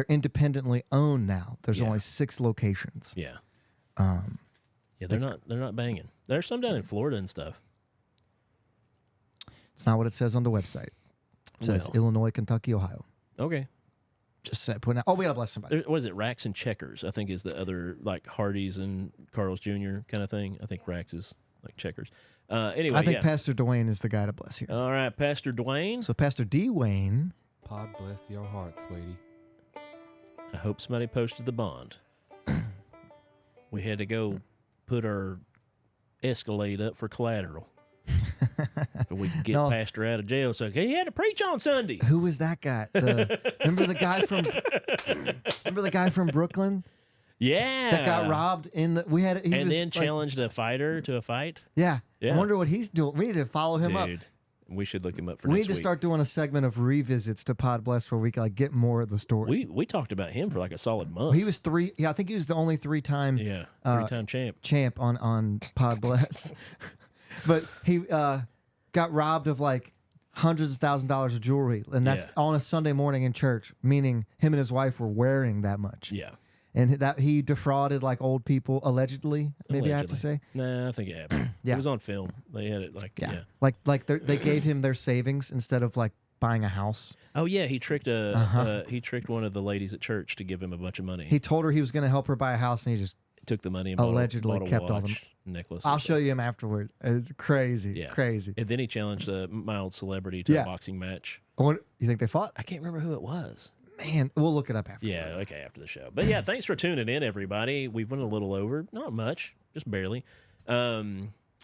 independently owned now. There's Yeah. only 6 locations. yeah. Yeah, they're not banging. There's some down in Florida and stuff. It's not what it says on the website. It says Well. Illinois, Kentucky, Ohio. Okay. Just putting out. Oh, we gotta bless somebody. What is it? Rax and Checkers, I think, is the other, like Hardee's and Carl's Jr. kind of thing. I think Rax is like Checkers. Anyway, I think yeah. Pastor Dwayne is the guy to bless here. All right, Pastor Dwayne. So Pastor D. Wayne. Pod bless your heart, sweetie. I hope somebody posted the bond. We had to go put our Escalade up for collateral. So we could get No. Pastor out of jail. So he had to preach on Sunday. Who was that guy? Remember the guy from Brooklyn Yeah. that got robbed in the? We had. He And was then like- challenged a fighter to a fight. Yeah. Yeah. I wonder what he's doing. We need to follow him up. Dude, we should look him up for We next need to week. start doing a segment of revisits to Pod Bless where we can like get more of the story. We talked about him for like a solid month. He was 3. Yeah, I think he was the only 3-time Yeah, Uh, 3-time champ. champ on Pod Bless. But he got robbed of like hundreds of $1,000s of jewelry, and that's Yeah. on a Sunday morning in church, meaning him and his wife were wearing that much. Yeah. And that he defrauded like old people allegedly. Maybe I have to say. Nah, I think it happened. Yeah. It was on film. They had it like yeah. Like they gave him their savings instead of like buying a house. Oh yeah, he tricked he tricked one of the ladies at church to give him a bunch of money. He told her he was going to help her buy a house, and he just took the money and allegedly bought a kept all watch, them. necklace. I'll show you him afterward. It's crazy, Yeah. crazy. And then he challenged a mild celebrity to Yeah. a boxing match. You think they fought? I can't remember who it was. Man, we'll look it up after. Yeah, okay, after the show. But yeah, thanks for tuning in, everybody. We went a little over, not much, just barely. No,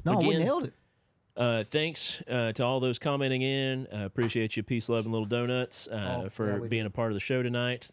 we again, nailed it. Thanks to all those commenting in. Appreciate you, peace, love, and little donuts for we being a part of the show tonight.